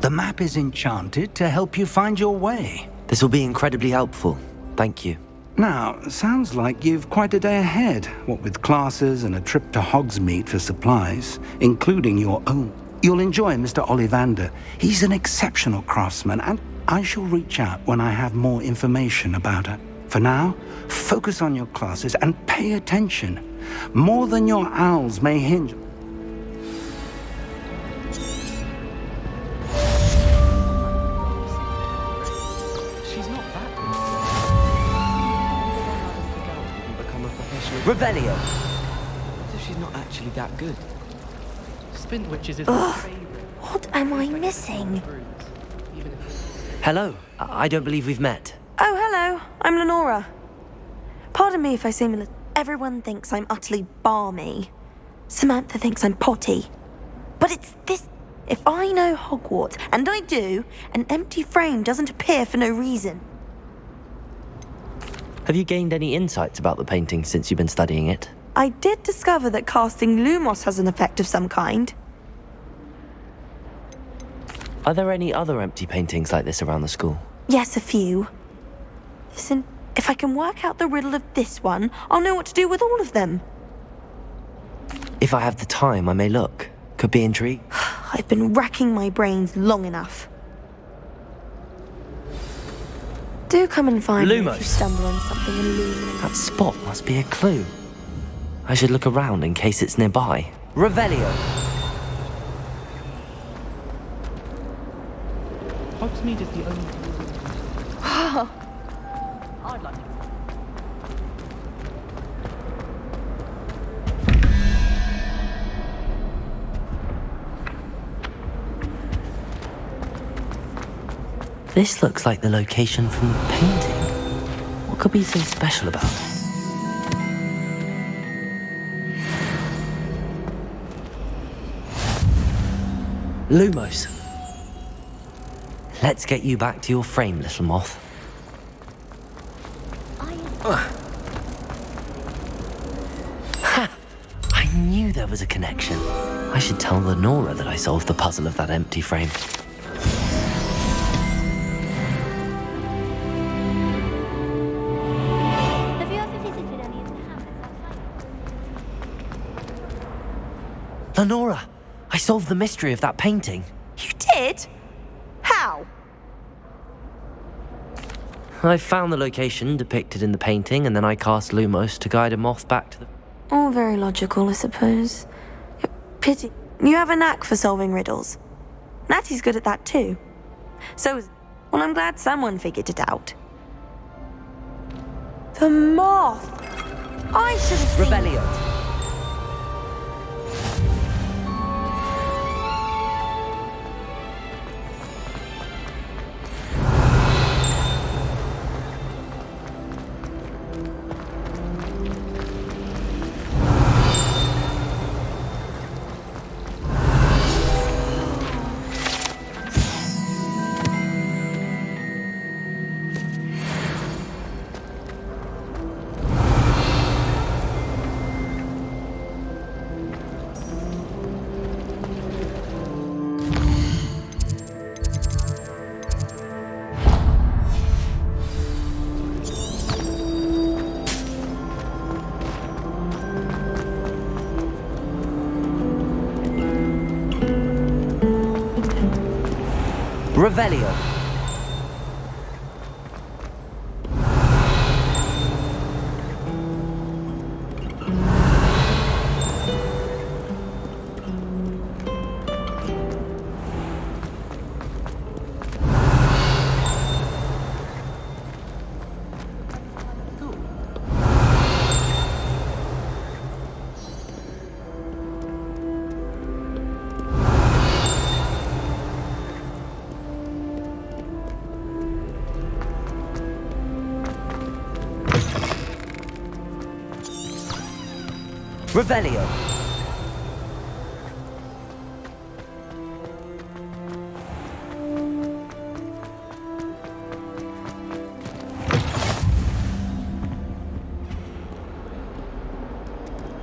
S1: The map is enchanted to help you find your way.
S2: This will be incredibly helpful. Thank you.
S1: Now, sounds like you've quite a day ahead, what with classes and a trip to Hogsmeade for supplies, including your own. You'll enjoy Mr. Ollivander. He's an exceptional craftsman, and I shall reach out when I have more information about her. For now, focus on your classes and pay attention. More than your owls may hinge.
S2: Revelio!
S11: As if she's not actually that good. Spin witches is
S17: Ugh, what am I missing?
S2: Hello. I don't believe we've met.
S17: Oh, hello. I'm Lenora. Pardon me if I seem a little... Everyone thinks I'm utterly balmy. Samantha thinks I'm potty. But it's this... If I know Hogwarts, and I do, an empty frame doesn't appear for no reason.
S2: Have you gained any insights about the painting since you've been studying it?
S17: I did discover that casting Lumos has an effect of some kind.
S2: Are there any other empty paintings like this around the school?
S17: Yes, a few. Listen, if I can work out the riddle of this one, I'll know what to do with all of them.
S2: If I have the time, I may look. Could be intrigued.
S17: I've been racking my brains long enough. Do come and find me if you
S2: Lumos.
S17: stumble on something illuminating.
S2: That spot must be a clue. I should look around in case it's nearby. Revelio.
S11: Hogsmeade is the only... I'd like to...
S2: This looks like the location from the painting. What could be so special about it? Lumos. Let's get you back to your frame, little moth. Ha! I knew there was a connection. I should tell Lenora that I solved the puzzle of that empty frame.
S12: Have you ever visited any of the hamlets outside?
S2: Lenora, I solved the mystery of that painting.
S17: You did? How?
S2: I found the location depicted in the painting, and then I cast Lumos to guide a moth back to the...
S17: All very logical, I suppose. Pity. You have a knack for solving riddles. Natty's good at that too. Well, I'm glad someone figured it out. The moth! I should have seen...
S2: Revelio. Revelio. Revelio.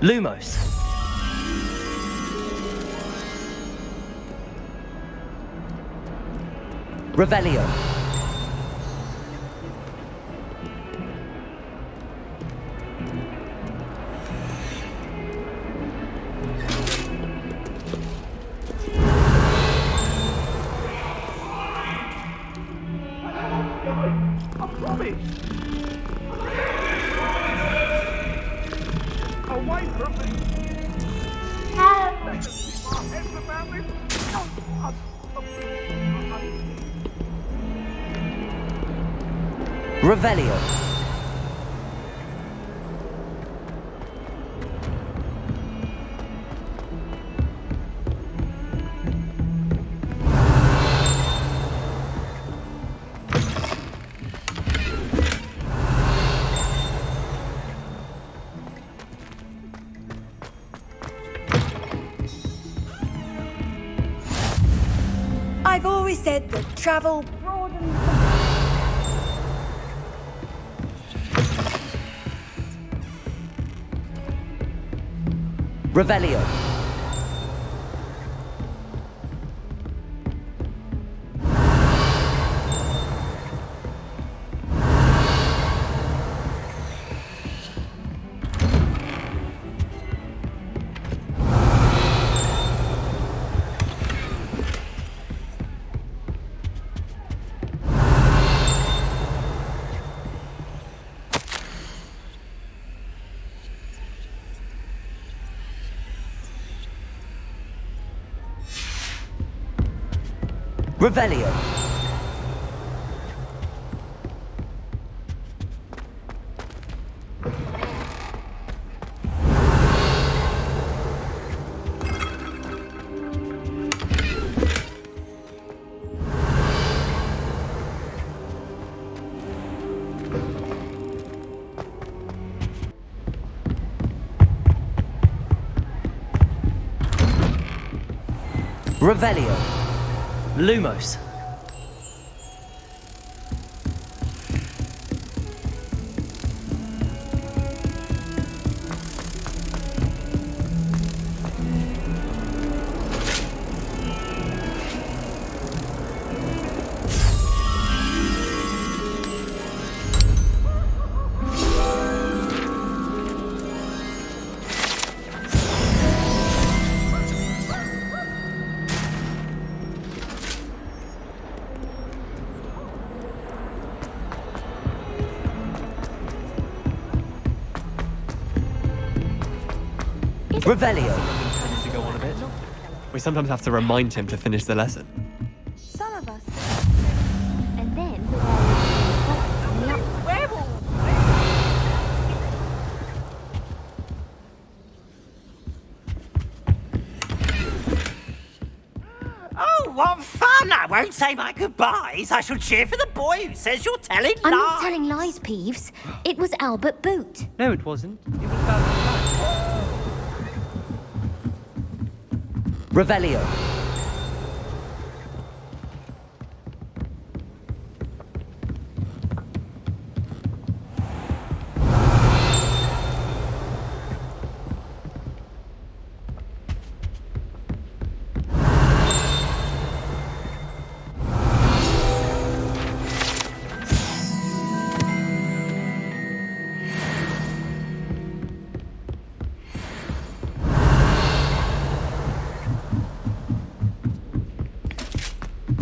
S2: Lumos. Revelio. Revelio.
S17: I've always said that travel broadens...
S2: Revelio. Revelio. Revelio. Lumos. Revelio.
S18: Needs to go on a bit. We sometimes have to remind him to finish the lesson.
S17: Some of us.
S14: And then
S10: Oh, what fun! I won't say my goodbyes. I shall cheer for the boy who says you're telling lies.
S14: I'm not telling lies, Peeves. It was Albert Boot.
S18: No, it wasn't. It was about
S2: Revelio.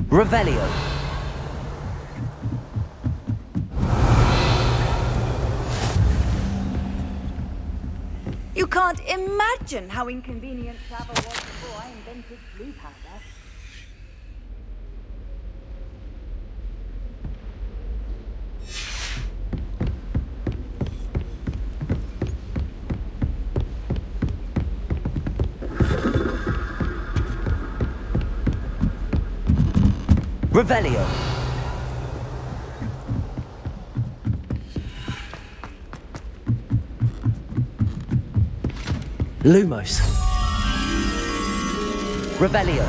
S2: Revelio.
S19: You can't imagine how inconvenient travel was before I invented blue powder.
S2: Revelio. Lumos. Revelio.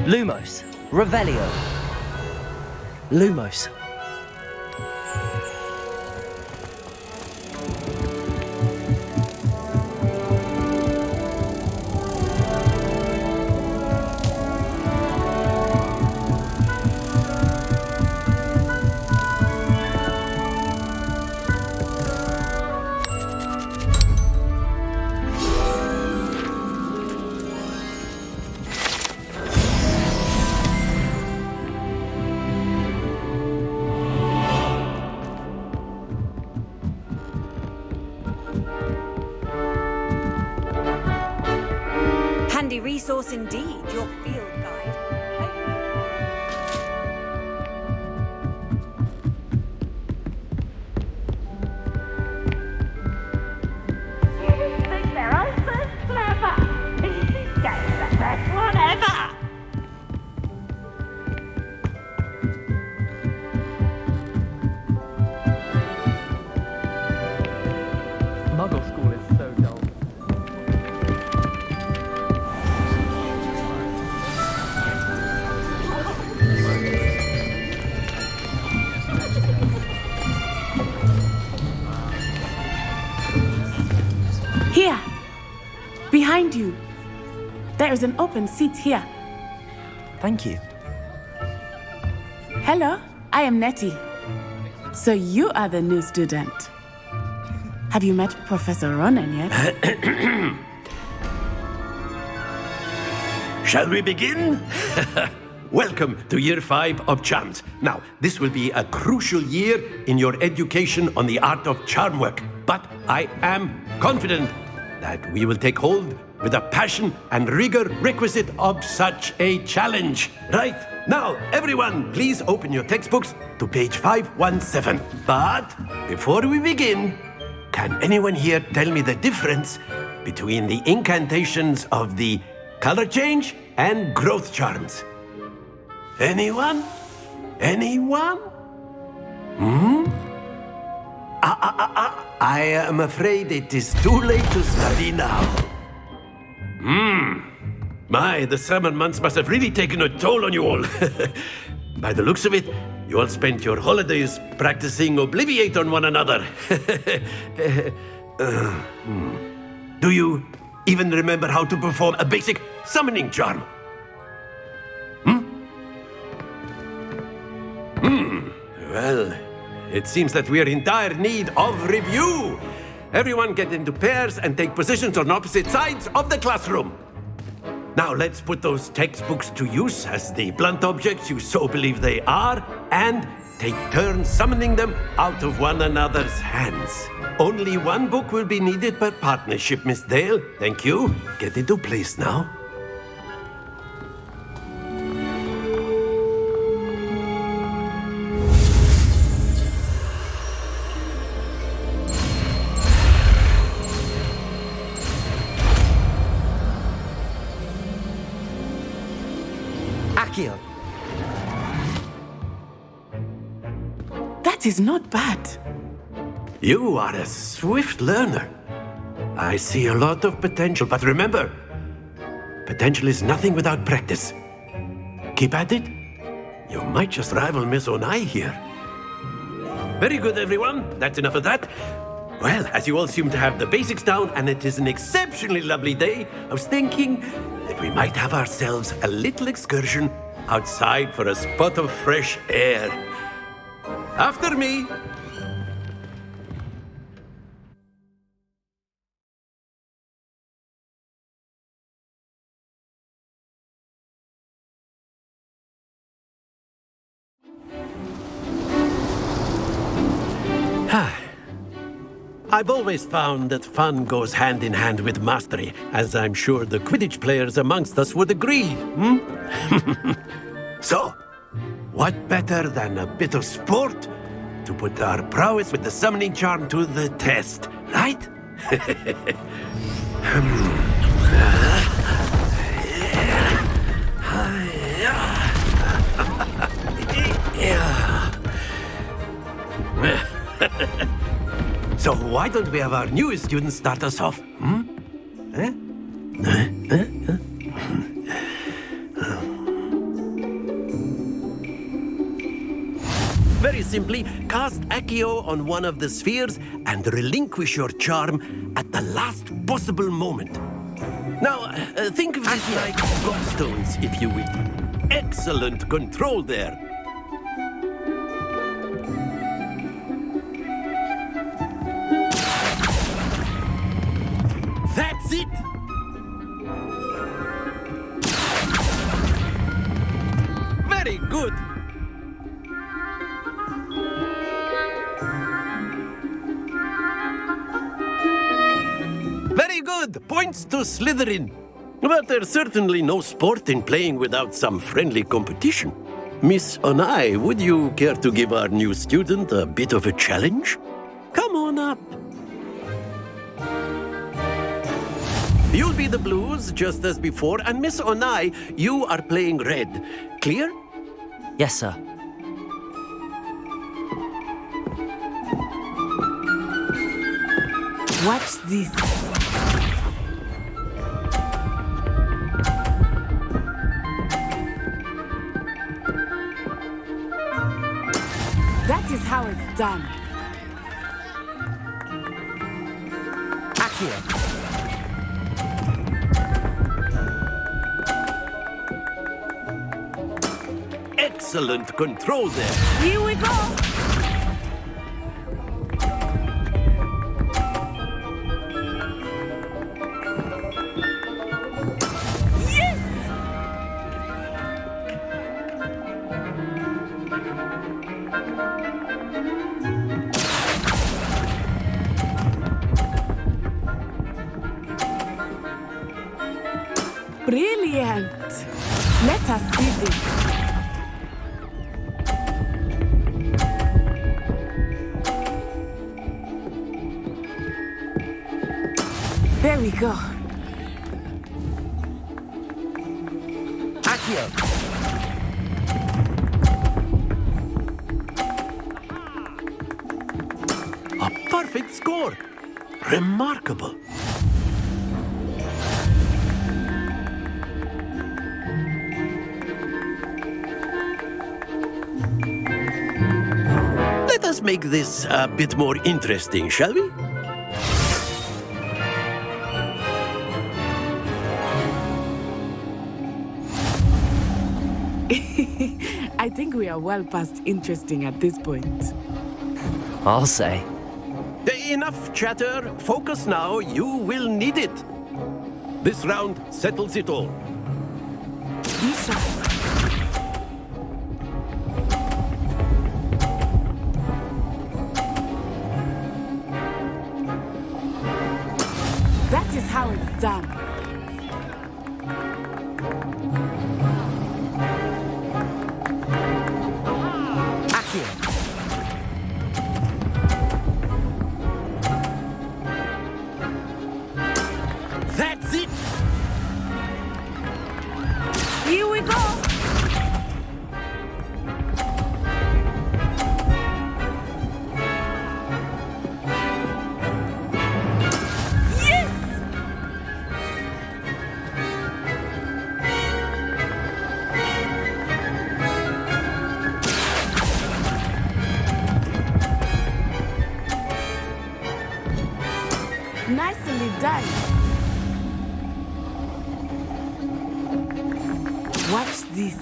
S2: Lumos. Revelio. Lumos.
S19: Handy resource indeed, your field guide.
S20: You think they're all so clever? You think they're the best one ever?
S18: Muggle school is so dull.
S15: There is an open seat here.
S2: Thank you.
S15: Hello, I am Nettie. So you are the new student. Have you met Professor Ronan yet?
S7: Shall we begin? Welcome to Year 5 of Charms. Now, this will be a crucial year in your education on the art of charm work. But I am confident that we will take hold with the passion and rigor requisite of such a challenge. Right, now, everyone, please open your textbooks to page 517. But before we begin, can anyone here tell me the difference between the incantations of the color change and growth charms? Anyone? Anyone? I am afraid it is too late to study now. My, the summer months must have really taken a toll on you all. By the looks of it, you all spent your holidays practicing Obliviate on one another. Do you even remember how to perform a basic summoning charm? Well, it seems that we are in dire need of review. Everyone get into pairs and take positions on opposite sides of the classroom. Now let's put those textbooks to use as the blunt objects you so believe they are, and take turns summoning them out of one another's hands. Only one book will be needed per partnership, Miss Dale. Thank you. Get into place now.
S2: Accio.
S15: That is not bad.
S7: You are a swift learner. I see a lot of potential, but remember, potential is nothing without practice. Keep at it. You might just rival Miss Onai here. Very good, everyone. That's enough of that. Well, as you all seem to have the basics down, and it is an exceptionally lovely day, I was thinking that we might have ourselves a little excursion outside for a spot of fresh air. After me. I've always found that fun goes hand in hand with mastery, as I'm sure the Quidditch players amongst us would agree. So, what better than a bit of sport to put our prowess with the summoning charm to the test, right? So why don't we have our newest student start us off? Very simply, cast Accio on one of the spheres and relinquish your charm at the last possible moment. Now, think of this like gobstones, if you will. Excellent control there. That's it! Very good! Very good! Points to Slytherin. But there's certainly no sport in playing without some friendly competition. Miss Onai, would you care to give our new student a bit of a challenge? Come on up. You'll be the blues, just as before, and Miss Onai, you are playing red. Clear?
S2: Yes, sir.
S15: Watch this. That is how it's done.
S2: Accio.
S7: excellent control there.
S15: Here we go! Brilliant! Let us see this. There we go.
S7: Accio. A perfect score. Remarkable. Let us make this a bit more interesting, shall we?
S15: I think we are well past interesting at this point.
S2: I'll say.
S7: Enough chatter. Focus now. You will need it. This round settles it all.
S15: Lisa. That is how it's done.
S7: That's it!
S15: Here we go! Yes! Nicely done. Watch this.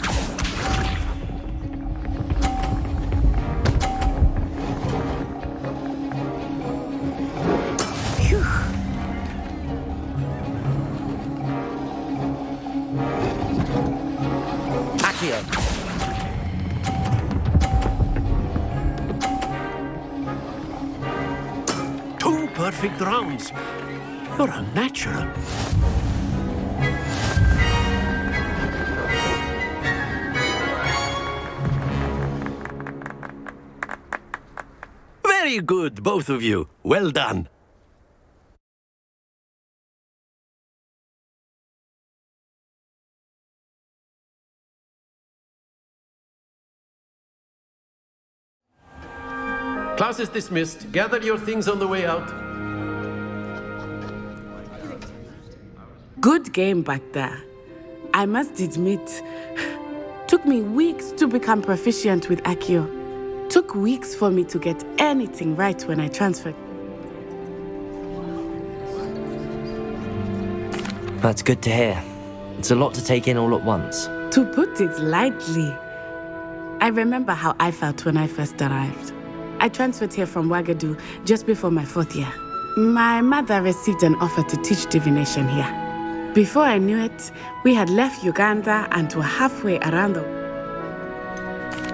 S15: Phew.
S7: Accio. Two perfect rounds. You're a natural. Very good, both of you. Well done. Class is dismissed. Gather your things on the way out.
S15: Good game back there. I must admit, took me weeks to become proficient with Accio. Took weeks for me to get anything right when I transferred.
S2: That's good to hear. It's a lot to take in all at once.
S15: To put it lightly, I remember how I felt when I first arrived. I transferred here from Ouagadougou just before my 4th year. My mother received an offer to teach divination here. Before I knew it, we had left Uganda and were halfway around the world.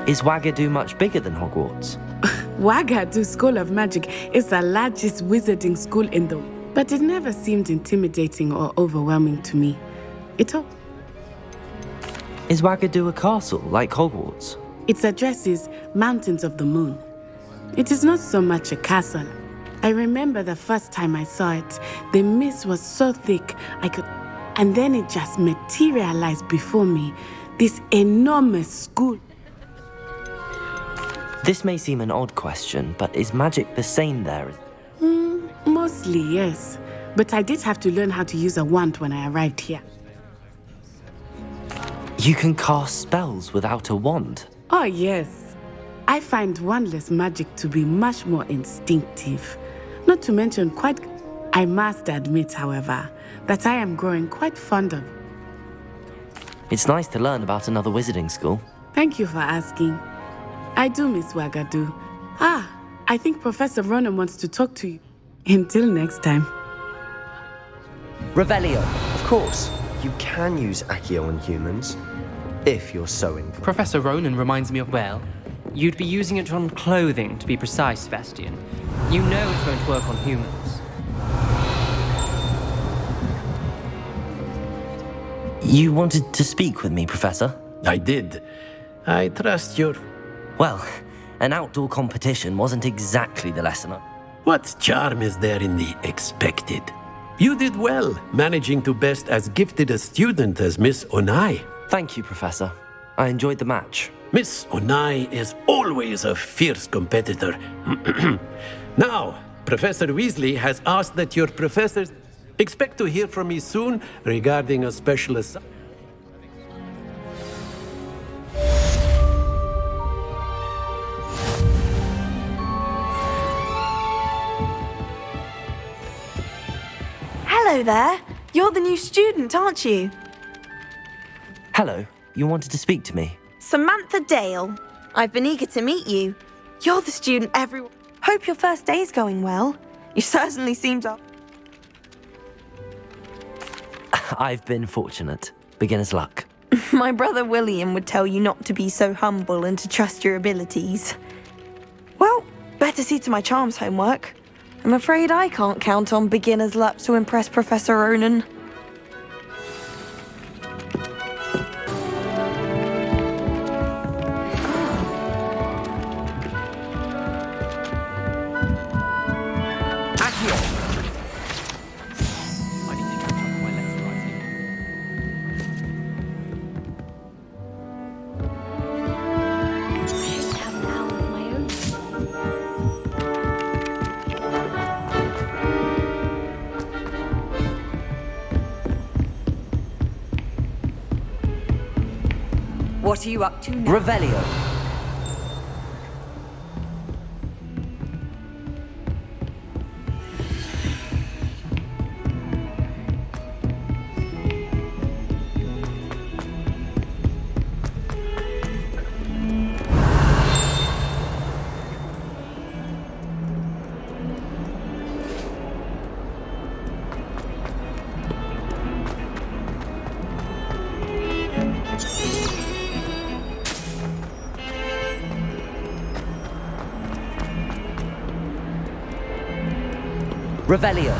S2: Is Ouagadougou much bigger than Hogwarts?
S15: Ouagadougou School of Magic is the largest wizarding school in the world, but it never seemed intimidating or overwhelming to me. Is
S2: Ouagadougou a castle like Hogwarts?
S15: Its address is Mountains of the Moon. It is not so much a castle. I remember the first time I saw it, the mist was so thick I could... And then it just materialized before me, this enormous school.
S2: This may seem an odd question, but is magic the same there?
S15: Mostly, yes. But I did have to learn how to use a wand when I arrived here.
S2: You can cast spells without a wand?
S15: Oh, yes. I find wandless magic to be much more instinctive. Not to mention quite... I must admit, however, that I am growing quite fond of.
S2: It's nice to learn about another wizarding school.
S15: Thank you for asking. I do miss Wagadu. I think Professor Ronan wants to talk to you. Until next time.
S13: Revelio. Of course. You can use Accio on humans. If you're so inclined.
S16: Professor Ronan reminds me of... Well, you'd be using it on clothing, to be precise, Sebastian. You know it won't work on humans.
S2: You wanted to speak with me, Professor?
S7: I did. I trust your...
S2: Well, an outdoor competition wasn't exactly the lesson.
S7: What charm is there in the expected? You did well, managing to best as gifted a student as Miss Onai.
S2: Thank you, Professor. I enjoyed the match.
S7: Miss Onai is always a fierce competitor. Now, Professor Weasley has asked that your professors expect to hear from me soon regarding a special assignment.
S17: Hello there. You're the new student, aren't you?
S2: Hello. You wanted to speak to me?
S17: Samantha Dale. I've been eager to meet you. You're the student everyone... Hope your first day's going well. You certainly seem to...
S2: I've been fortunate. Beginner's luck.
S17: My brother William would tell you not to be so humble and to trust your abilities. Well, better see to my charms homework. I'm afraid I can't count on beginner's luck to impress Professor Ronan.
S19: What are you up to now?
S2: Revelio. Revelio.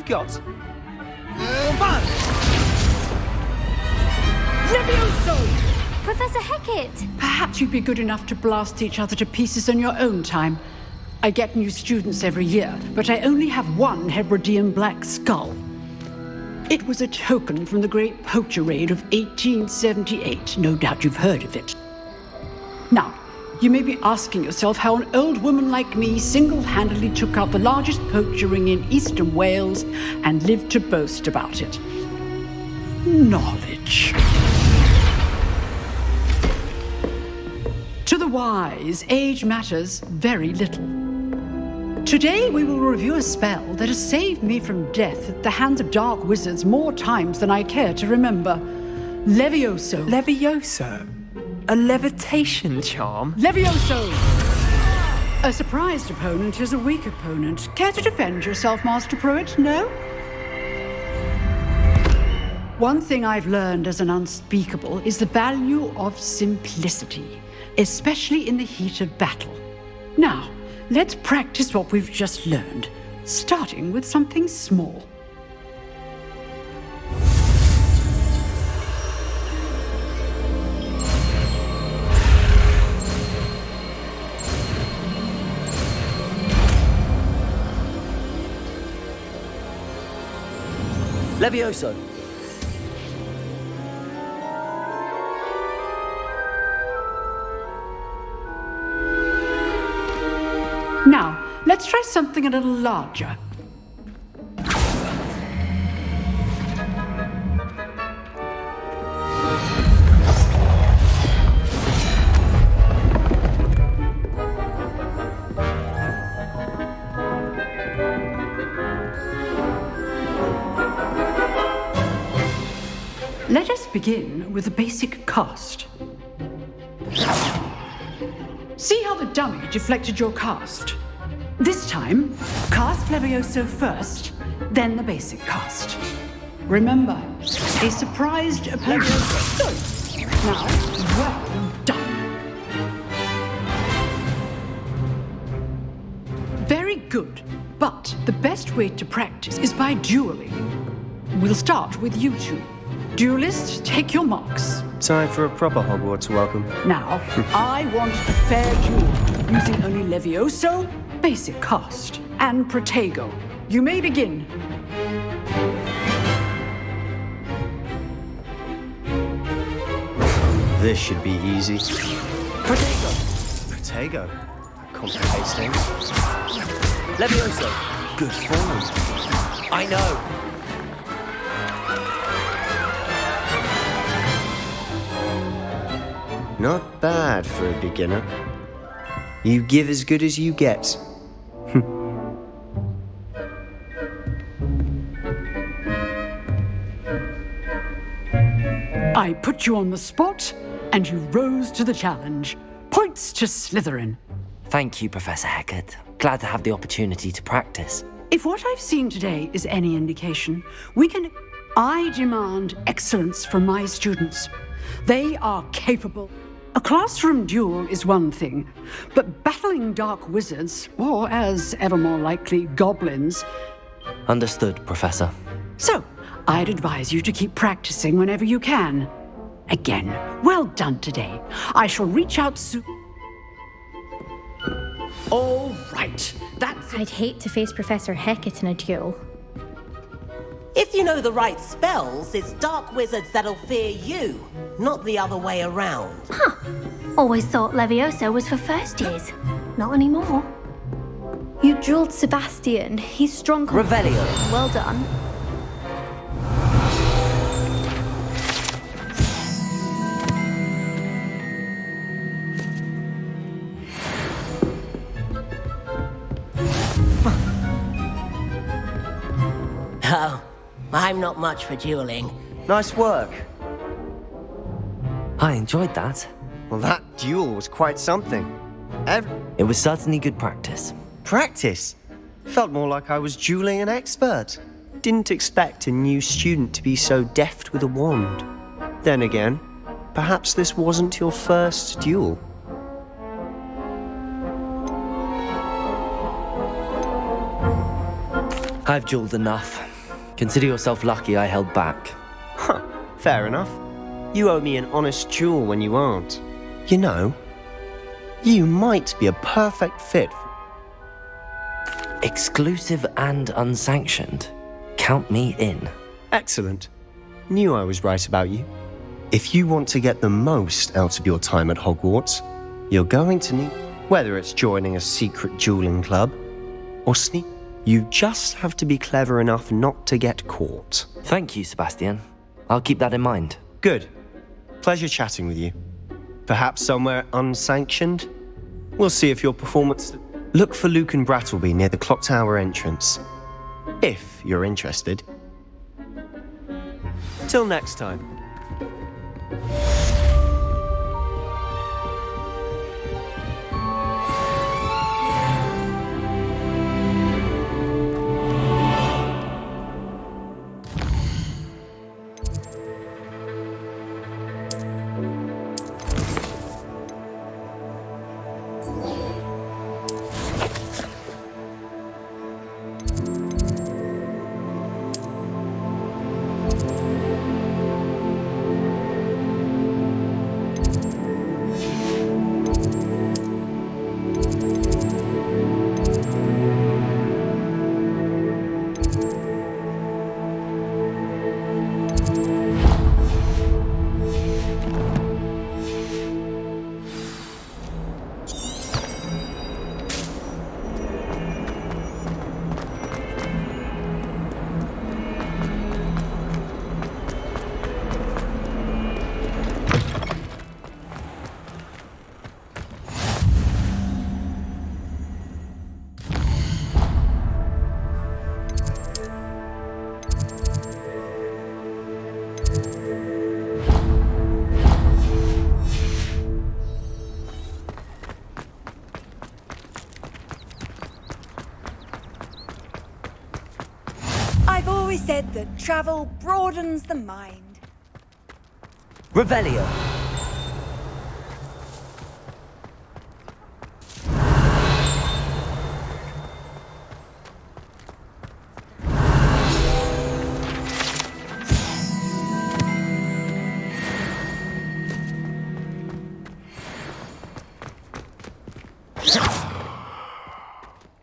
S1: Got
S21: Levioso!
S12: Professor Hecat!
S21: Perhaps you'd be good enough to blast each other to pieces in your own time. I get new students every year, but I only have one Hebridean black skull. It was a token from the Great Poacher Raid of 1878. No doubt you've heard of it. Now, you may be asking yourself how an old woman like me single-handedly took out the largest poacher ring in eastern Wales and lived to boast about it. Knowledge. To the wise, age matters very little. Today we will review a spell that has saved me from death at the hands of dark wizards more times than I care to remember. Levioso.
S22: Levioso? A levitation charm?
S21: Levioso! A surprised opponent is a weak opponent. Care to defend yourself, Master Pruitt? No? One thing I've learned as an unspeakable is the value of simplicity, especially in the heat of battle. Now, let's practice what we've just learned, starting with something small.
S2: Levioso.
S21: Let's try something a little larger. Let us begin with the basic cast. See how the dummy deflected your cast? This time, cast Levioso first, then the basic cast. Remember, a surprised opponent. Good. Now, well done. Very good, but the best way to practice is by dueling. We'll start with you two. Duelists, take your marks.
S13: Time for a proper Hogwarts welcome.
S21: Now, I want a fair duel, using only Levioso, basic cast, and Protego. You may begin.
S13: This should be easy. Protego! Protego? That complicates things.
S2: Levioso!
S13: Good form.
S2: I know!
S13: Not bad for a beginner. You give as good as you get.
S21: I put you on the spot, and you rose to the challenge. Points to Slytherin.
S2: Thank you, Professor Hecat. Glad to have the opportunity to practice.
S21: If what I've seen today is any indication, I demand excellence from my students. They are capable. A classroom duel is one thing, but battling dark wizards, or as ever more likely, goblins...
S2: Understood, Professor.
S21: So, I'd advise you to keep practicing whenever you can. Again, well done today. I shall reach out soon. All right,
S12: I'd hate to face Professor Hecat in a duel.
S3: If you know the right spells, it's dark wizards that'll fear you, not the other way around.
S14: Huh. Always thought Levioso was for first years. Not anymore.
S12: You drilled Sebastian. He's strong.
S2: Revelio.
S12: Well done.
S3: Oh, I'm not much for dueling.
S13: Nice work.
S2: I enjoyed that.
S13: Well, that duel was quite something.
S2: It was certainly good practice.
S13: Practice? Felt more like I was dueling an expert. Didn't expect a new student to be so deft with a wand. Then again, perhaps this wasn't your first duel.
S2: I've dueled enough. Consider yourself lucky I held back.
S13: Huh, fair enough. You owe me an honest duel when you aren't. You know, you might be a perfect fit.
S2: Exclusive and unsanctioned. Count me in.
S13: Excellent. Knew I was right about you. If you want to get the most out of your time at Hogwarts, you're going to need, whether it's joining a secret dueling club or sneak, you just have to be clever enough not to get caught.
S2: Thank you, Sebastian. I'll keep that in mind.
S13: Good. Pleasure chatting with you. Perhaps somewhere unsanctioned? We'll see if your performance... Look for Luke and Brattleby near the clock tower entrance. If you're interested. Till next time.
S19: that travel broadens the mind.
S2: Revelio.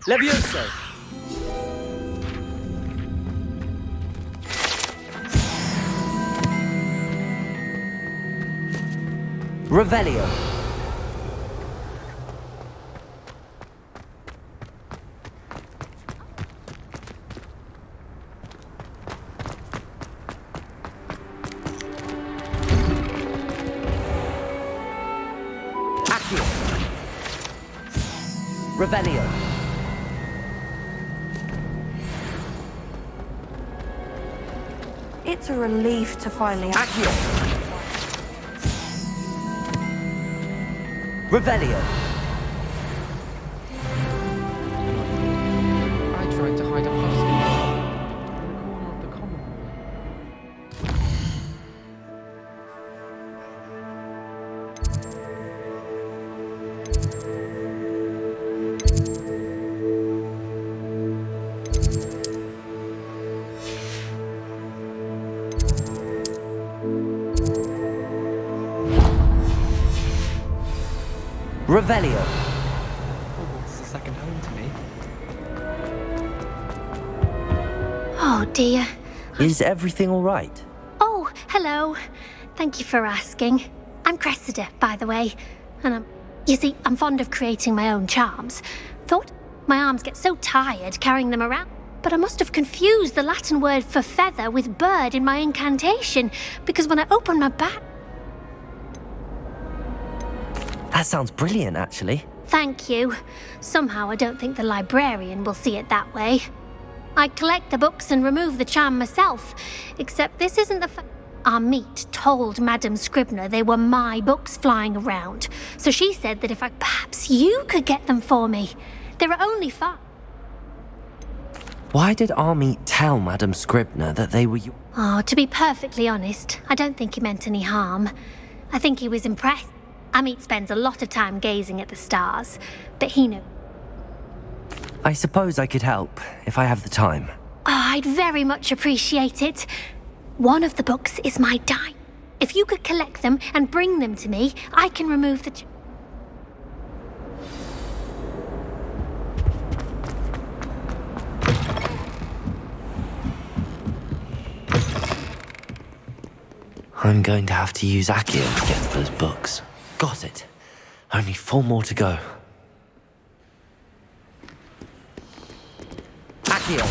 S2: Levioso! Revelio! Accio! Revelio!
S17: It's a relief to finally...
S2: Accio! Revelio!
S11: I tried to hide a poster in the corner of the common room.
S2: Revelio!
S22: Hogwarts is a second home to me.
S14: Oh dear.
S2: Is everything all right?
S14: Oh, hello. Thank you for asking. I'm Cressida, by the way. And you see, I'm fond of creating my own charms. Thought my arms get so tired carrying them around. But I must have confused the Latin word for feather with bird in my incantation, because when I open my back...
S2: That sounds brilliant, actually.
S14: Thank you. Somehow I don't think the librarian will see it that way. I collect the books and remove the charm myself, except this isn't the Our meet told Madame Scribner they were my books flying around, so she said that if perhaps you could get them for me. There are only 5.
S2: Why did Army tell Madame Scribner that they were
S14: Oh, to be perfectly honest, I don't think he meant any harm. I think he was impressed. Amit spends a lot of time gazing at the stars, but he knows.
S2: I suppose I could help, if I have the time.
S14: Oh, I'd very much appreciate it. One of the books is my dime. If you could collect them and bring them to me, I can remove the...
S2: I'm going to have to use Accio to get to those books. Got it. Only 4 more to go. Accio!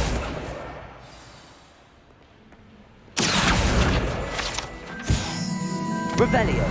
S2: Revelio!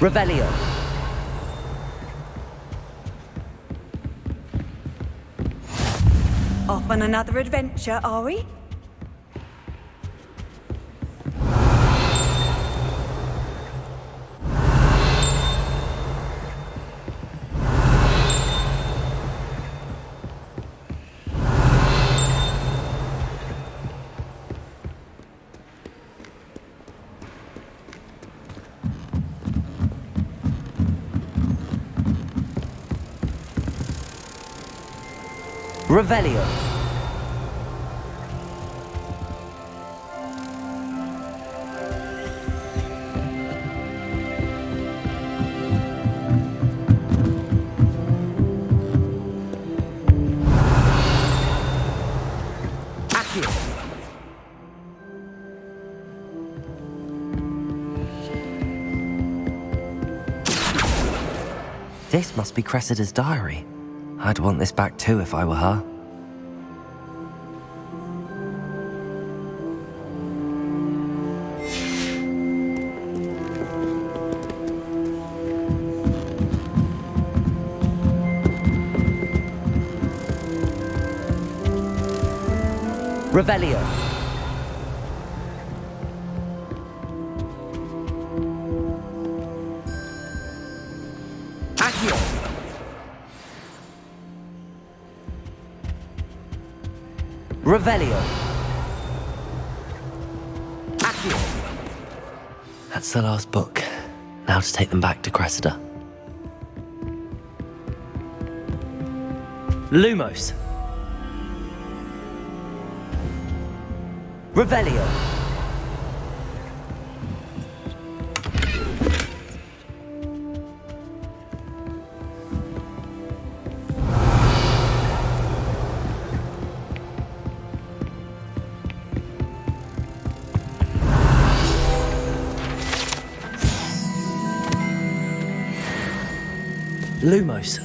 S2: Revelio!
S19: Off on another adventure, are we?
S2: Revelio! Accio! This must be Cressida's diary. I'd want this back too if I were her. Revelio.
S1: Accio.
S2: Revelio.
S1: Accio.
S2: That's the last book. Now to take them back to Cressida. Lumos. Revelio. Lumos.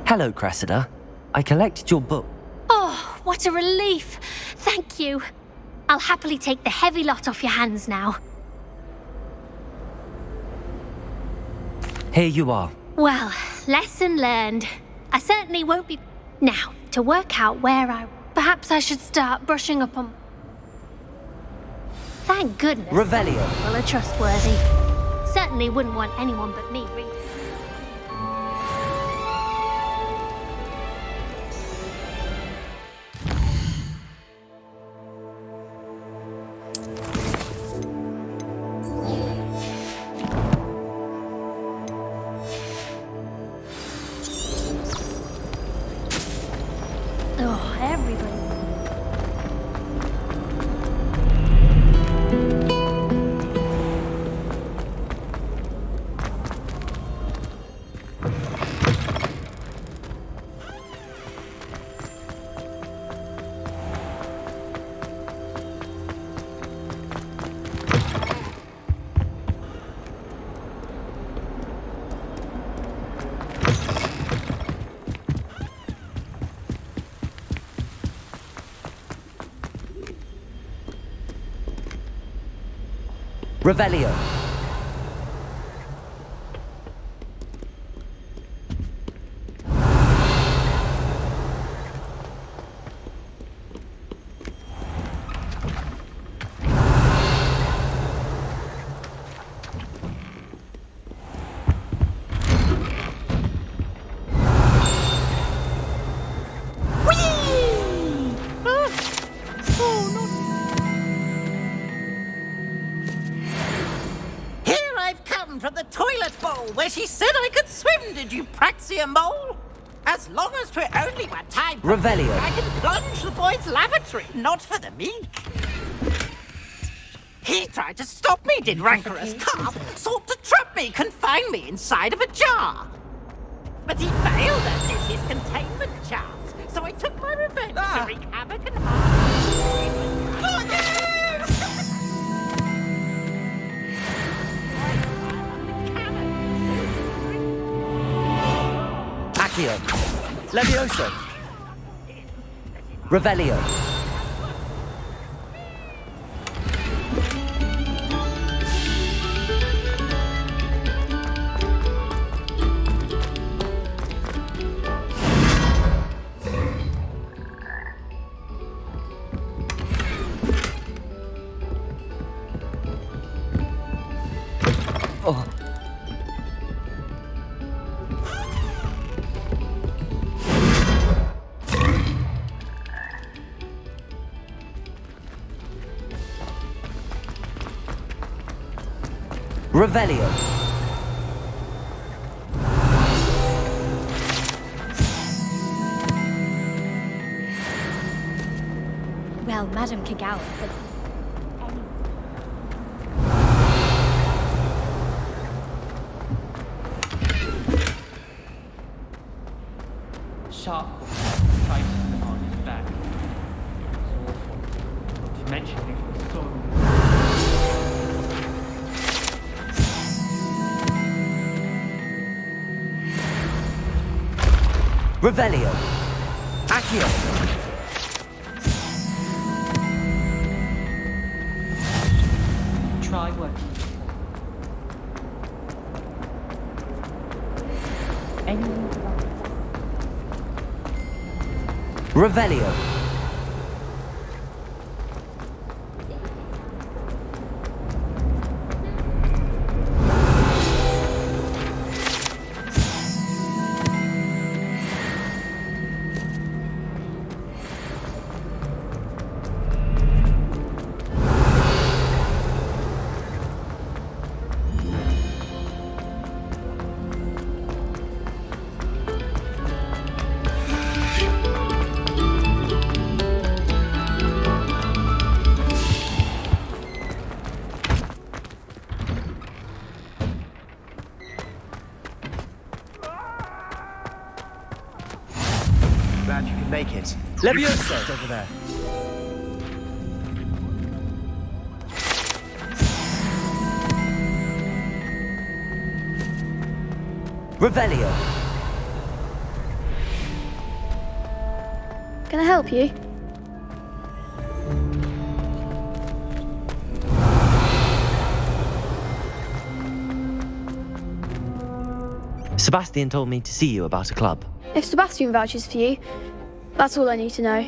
S2: Hello, Cressida. I collected your book.
S14: Oh, what a relief. Thank you. I'll happily take the heavy lot off your hands now.
S2: Here you are.
S14: Well, lesson learned. I certainly won't be... Now, to work out where I... Perhaps I should start brushing up on... Thank goodness.
S2: Revelio.
S14: Well, are trustworthy. Certainly wouldn't want anyone but me reading. Oh, everybody.
S2: Revelio.
S3: From the toilet bowl where she said I could swim, did you praxia mole? As long as 'twere only my time.
S2: Revelio.
S3: I can plunge the boy's lavatory, not for the meek. He tried to stop me, did rancorous carp, sought to trap me, confine me inside of a jar. But he failed at his containment charms, so I took my revenge to wreak havoc and harm. Oh, yeah!
S2: Accio. Levioso. Revelio. Oh. Revelio.
S12: Well, Madame Kagawa, but...
S11: sharp traces behind his back. It's awful. Not to mention it was so...
S2: Revelio. Accio.
S11: Try working.
S2: Revelio.
S13: Glad you could make it.
S2: Levioso!
S13: Over there.
S2: Revelio.
S4: Can I help you?
S2: Sebastian told me to see you about a club.
S4: If Sebastian vouches for you, that's all I need to know.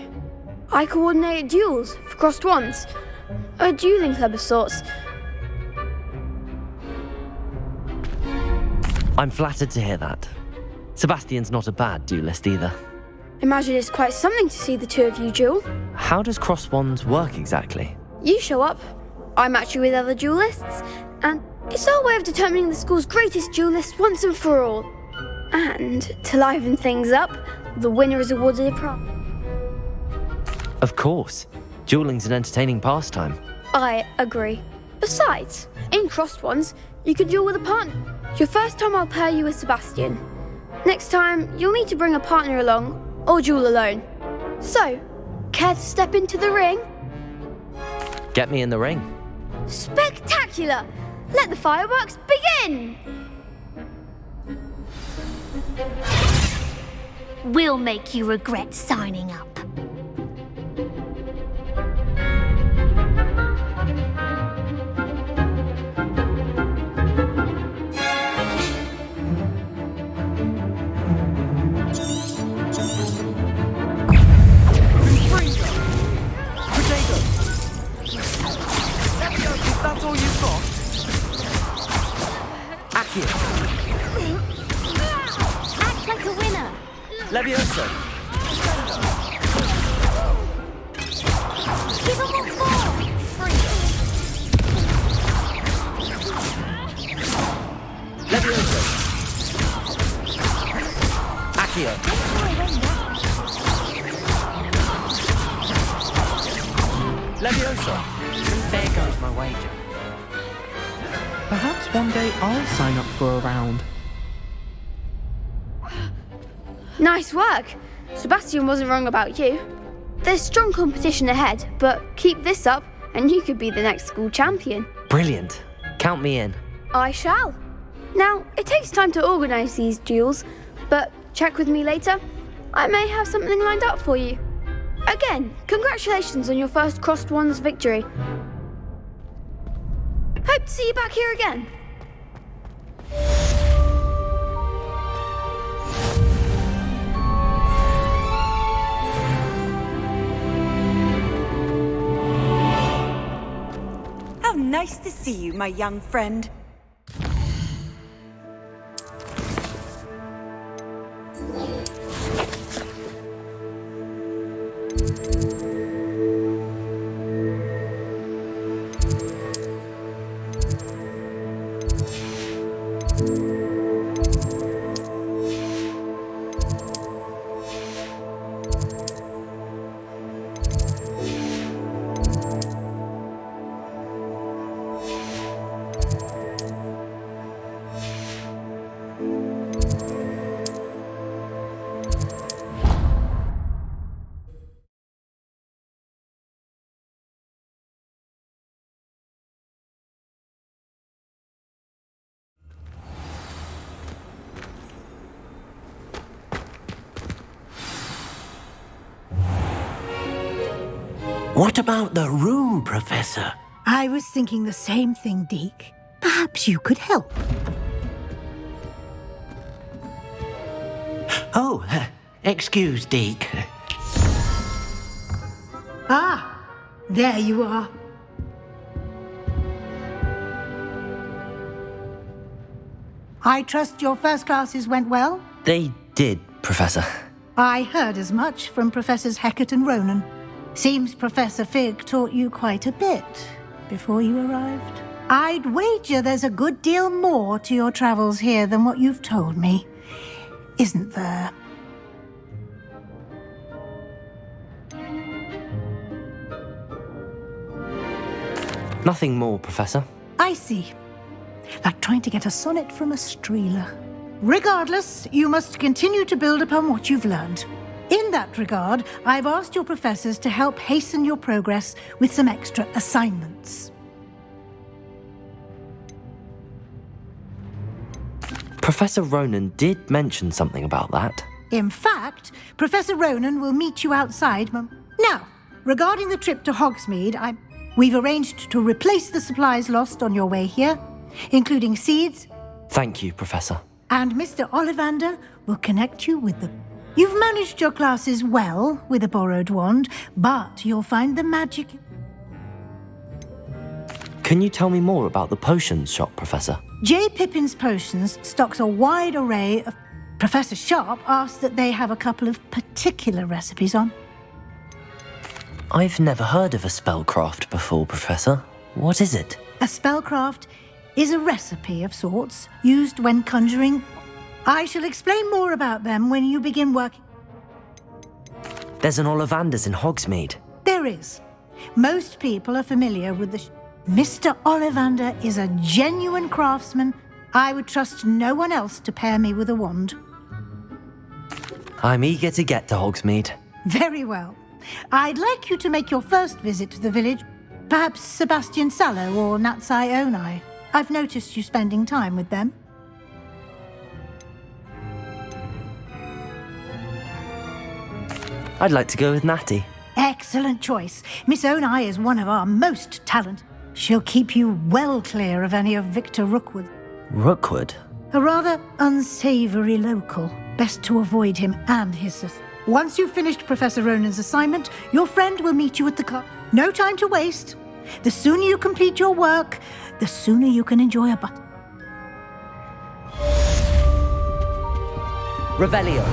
S4: I coordinate duels for crossed wands. A dueling club of sorts.
S2: I'm flattered to hear that. Sebastian's not a bad duelist either.
S4: Imagine it's quite something to see the two of you duel.
S2: How does cross wands work exactly?
S4: You show up, I match you with other duelists, and it's our way of determining the school's greatest duelist once and for all. And to liven things up, the winner is awarded a prize.
S2: Of course. Dueling's an entertaining pastime.
S4: I agree. Besides, in crossed wands, you can duel with a partner. Your first time I'll pair you with Sebastian. Next time, you'll need to bring a partner along, or duel alone. So, care to step into the ring?
S2: Get me in the ring.
S4: Spectacular! Let the fireworks begin!
S14: We'll make you regret signing up.
S2: That's all you've got? Accio.
S14: Act like a winner.
S2: Levioso.
S14: Give them all four.
S2: Levioso. Accio. Levioso.
S11: There goes my wager.
S6: Perhaps one day I'll sign up for a round.
S4: Nice work! Sebastian wasn't wrong about you. There's strong competition ahead, but keep this up and you could be the next school champion.
S2: Brilliant. Count me in.
S4: I shall. Now, it takes time to organise these duels, but check with me later. I may have something lined up for you. Again, congratulations on your first crossed wands victory. Hope to see you back here again.
S19: How nice to see you, my young friend.
S7: What about the room, Professor?
S9: I was thinking the same thing, Deke. Perhaps you could help.
S7: Oh, excuse, Deke.
S9: Ah, there you are. I trust your first classes went well?
S2: They did, Professor.
S9: I heard as much from Professors Hecat and Ronan. Seems Professor Fig taught you quite a bit before you arrived. I'd wager there's a good deal more to your travels here than what you've told me, isn't there?
S2: Nothing more, Professor.
S9: I see. Like trying to get a sonnet from a streeler. Regardless, you must continue to build upon what you've learned. In that regard, I've asked your professors to help hasten your progress with some extra assignments.
S2: Professor Ronan did mention something about that.
S9: In fact, Professor Ronan will meet you outside. Now, regarding the trip to Hogsmeade, we've arranged to replace the supplies lost on your way here, including seeds.
S2: Thank you, Professor.
S9: And Mr. Ollivander will connect you with the... You've managed your classes well with a borrowed wand, but you'll find the magic...
S2: Can you tell me more about the potions shop, Professor?
S9: J. Pippin's Potions stocks a wide array of... Professor Sharp asked that they have a couple of particular recipes on.
S2: I've never heard of a spellcraft before, Professor. What is it?
S9: A spellcraft is a recipe of sorts used when conjuring. I shall explain more about them when you begin working.
S2: There's an Ollivander's in Hogsmeade.
S9: There is. Most people are familiar with the... Mr. Ollivander is a genuine craftsman. I would trust no one else to pair me with a wand.
S2: I'm eager to get to Hogsmeade.
S9: Very well. I'd like you to make your first visit to the village. Perhaps Sebastian Sallow or Natsai Onai. I've noticed you spending time with them.
S2: I'd like to go with Natty.
S9: Excellent choice. Miss Onai is one of our most talented. She'll keep you well clear of any of Victor Rookwood.
S2: Rookwood?
S9: A rather unsavory local. Best to avoid him and his sister. Once you've finished Professor Ronan's assignment, your friend will meet you at the car. No time to waste. The sooner you complete your work, the sooner you can enjoy a butt.
S2: Revelio.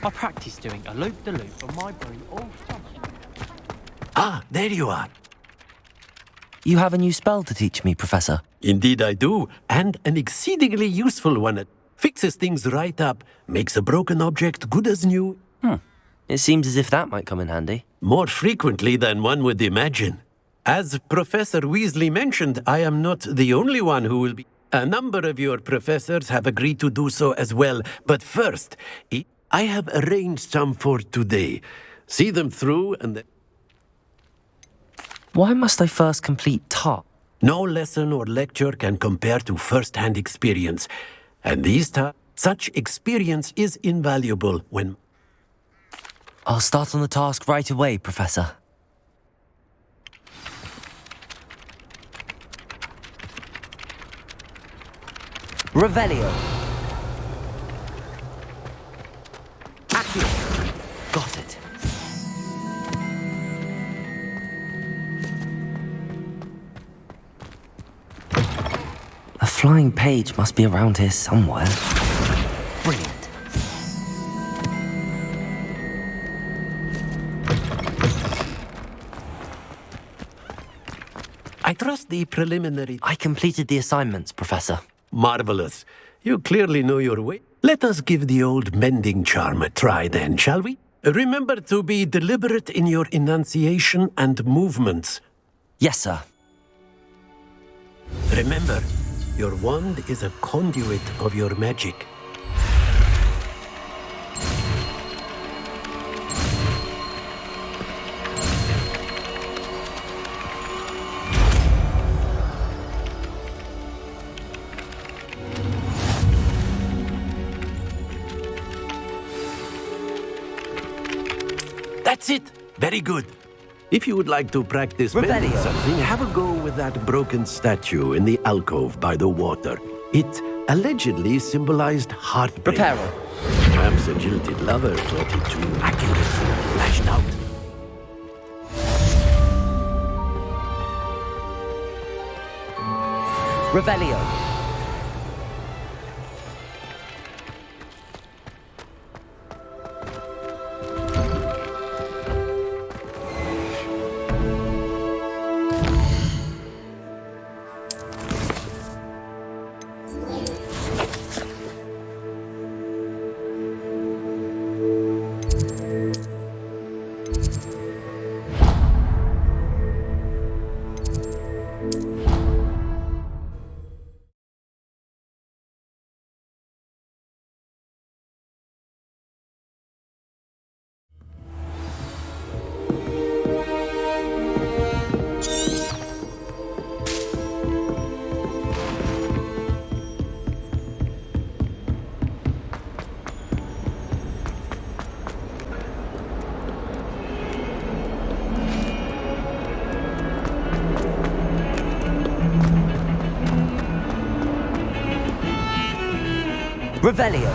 S11: I practiced doing a loop-de-loop on my broom all summer.
S7: Ah, there you are.
S2: You have a new spell to teach me, Professor.
S7: Indeed I do, and an exceedingly useful one. It fixes things right up, makes a broken object good as new.
S2: It seems as if that might come in handy.
S7: More frequently than one would imagine. As Professor Weasley mentioned, I am not the only one who will be... A number of your professors have agreed to do so as well, but first... I have arranged some for today. See them through and then...
S2: Why must I first complete tasks?
S7: No lesson or lecture can compare to first-hand experience. And such experience is invaluable when...
S2: I'll start on the task right away, Professor. Revelio. Got it. A flying page must be around here somewhere. Brilliant.
S7: I trust the preliminary...
S2: I completed the assignments, Professor.
S7: Marvelous. You clearly know your way. Let us give the old mending charm a try then, shall we? Remember to be deliberate in your enunciation and movements.
S2: Yes, sir.
S7: Remember, your wand is a conduit of your magic. That's it! Very good. If you would like to practice mending something, have a go with that broken statue in the alcove by the water. It allegedly symbolized heartbreak.
S2: Reparo.
S7: Perhaps a jilted lover thought it too accurate, lashed out.
S2: Revelio. Revelio.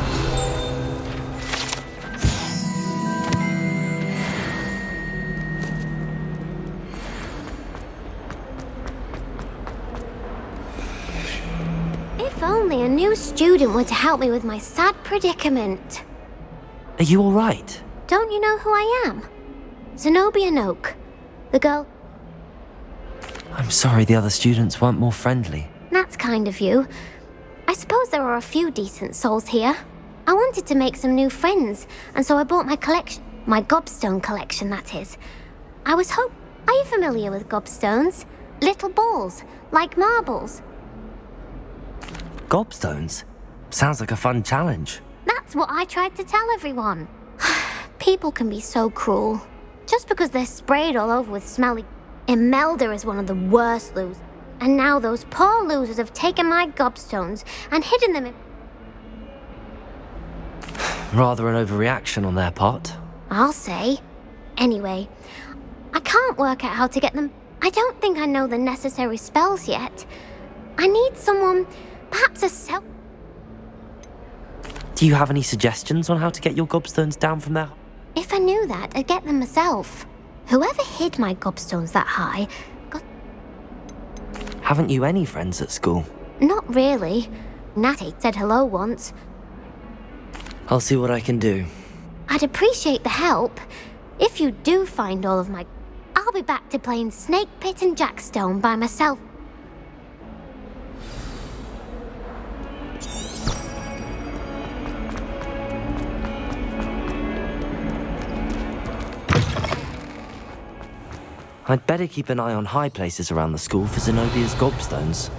S14: If only a new student were to help me with my sad predicament.
S2: Are you all right?
S14: Don't you know who I am? Zenobia Noak. The girl...
S2: I'm sorry the other students weren't more friendly.
S14: That's kind of you. I suppose there are a few decent souls here. I wanted to make some new friends, and so I bought my collection. My gobstone collection, that is. I was Are you familiar with gobstones? Little balls, like marbles.
S2: Gobstones? Sounds like a fun challenge.
S14: That's what I tried to tell everyone. People can be so cruel. Just because they're sprayed all over with smelly... Imelda is one of the worst losers. And now those poor losers have taken my gobstones and hidden them in...
S2: Rather an overreaction on their part.
S14: I'll say. Anyway, I can't work out how to get them. I don't think I know the necessary spells yet. I need someone, perhaps a self...
S2: Do you have any suggestions on how to get your gobstones down from there?
S14: If I knew that, I'd get them myself. Whoever hid my gobstones that high...
S2: Haven't you any friends at school?
S14: Not really. Natty said hello once.
S2: I'll see what I can do.
S14: I'd appreciate the help. If you do find all of my... I'll be back to playing Snake Pit and Jackstone by myself.
S2: I'd better keep an eye on high places around the school for Zenobia's gobstones.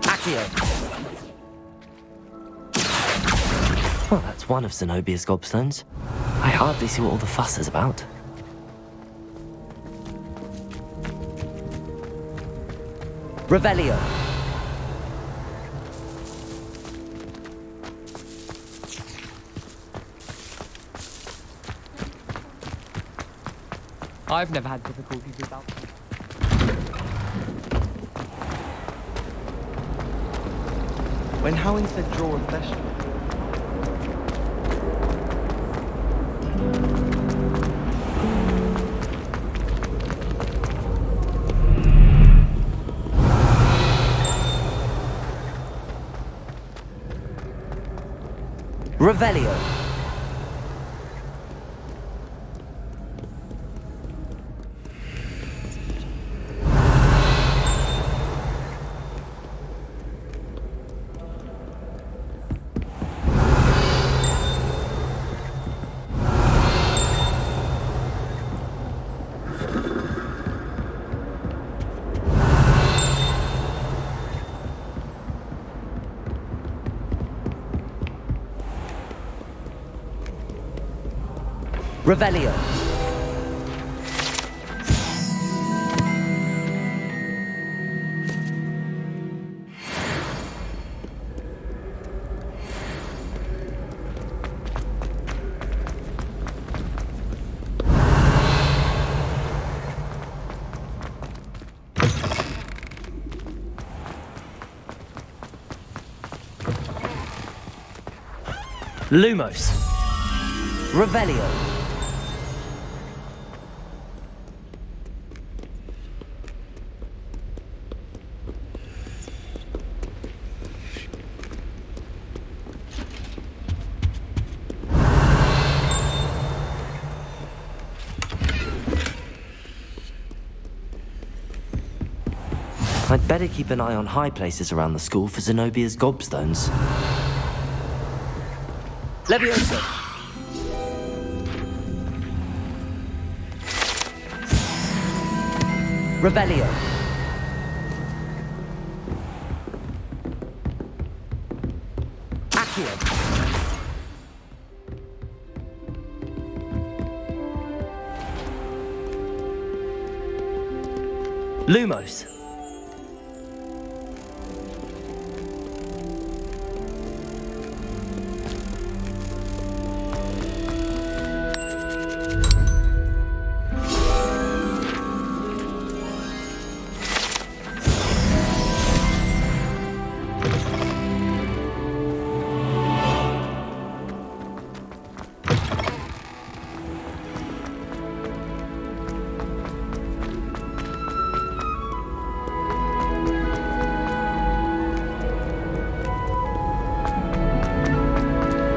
S2: Accio! Well, that's one of Zenobia's gobstones. I hardly see what all the fuss is about. Revelio!
S11: I've never had difficulties with that. When Howin said draw a flesh...
S2: Revelio! Revelio. Lumos. Revelio. I'd better keep an eye on high places around the school for Zenobia's gobstones. Leviosa! Revelio! Accio! Lumos!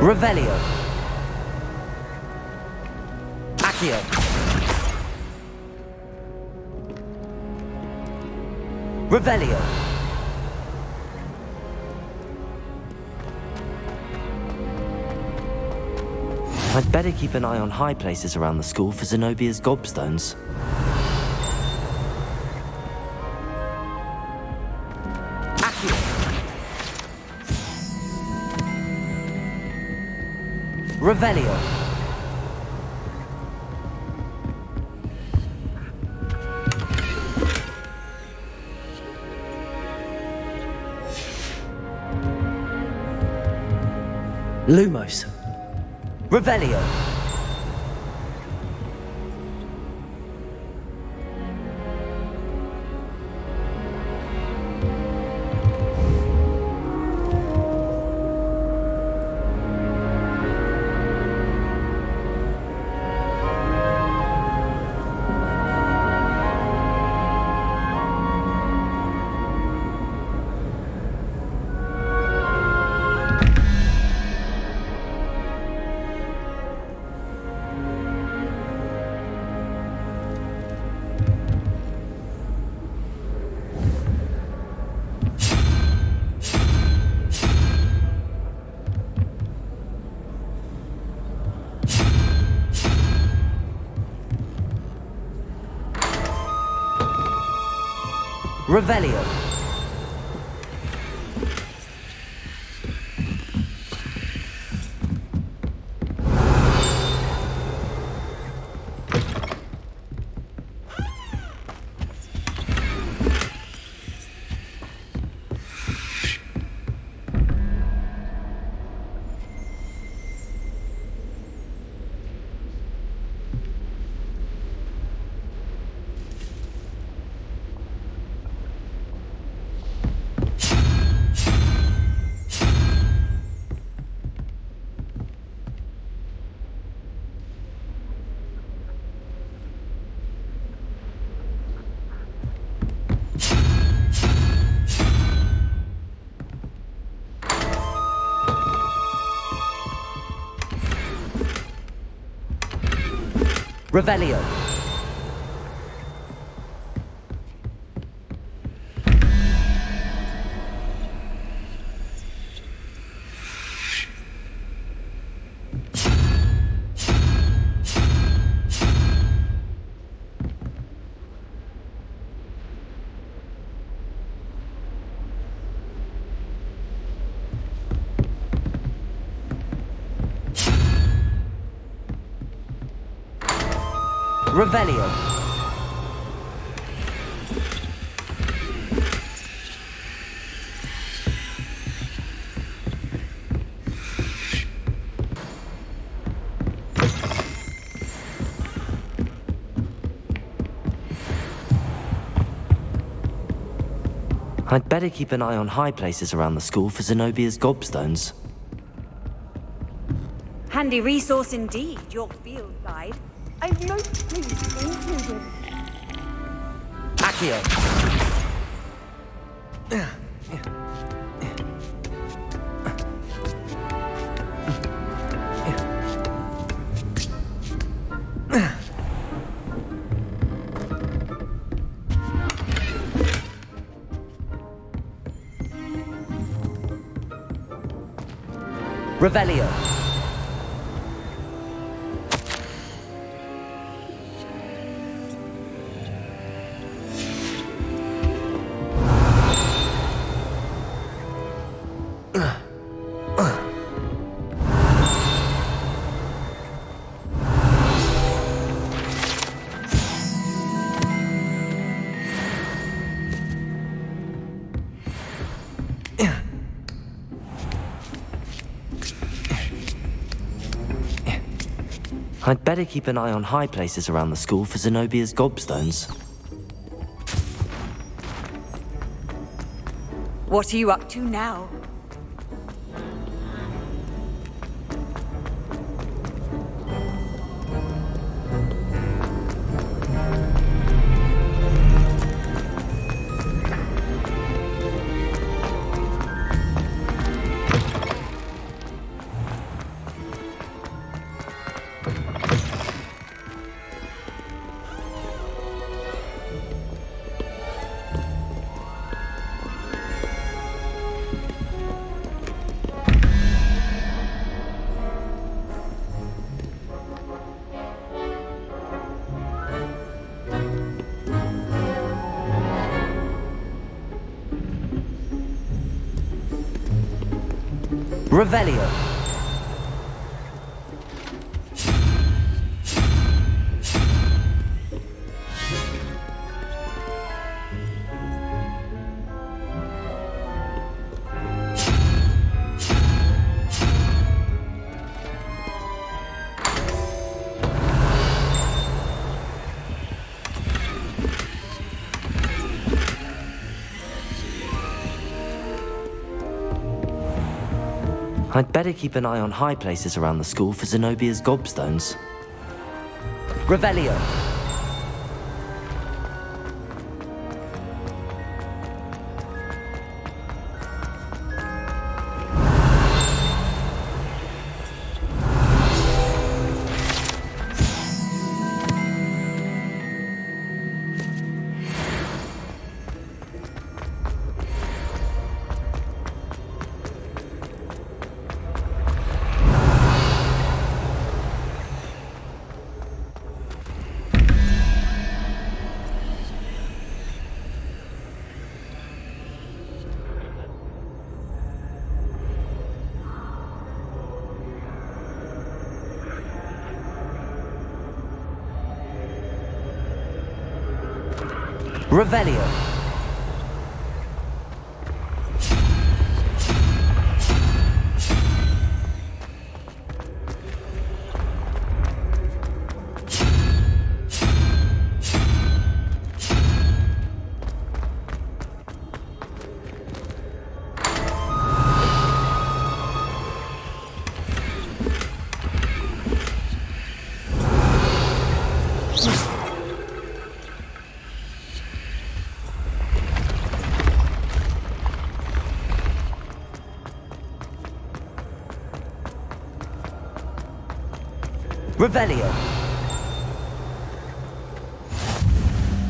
S2: Revelio. Accio. Revelio. I'd better keep an eye on high places around the school for Zenobia's gobstones. Revelio. Lumos. Revelio. Revelio. Revelio. Revelio. I'd better keep an eye on high places around the school for Zenobia's gobstones.
S19: Handy resource indeed, your field guide. I've noticed things included.
S2: Accio. Revelio. I'd better keep an eye on high places around the school for Zenobia's gobstones.
S19: What are you up to now?
S2: Revelio. I'd better keep an eye on high places around the school for Zenobia's gobstones. Revelio. Revelio. Revelio.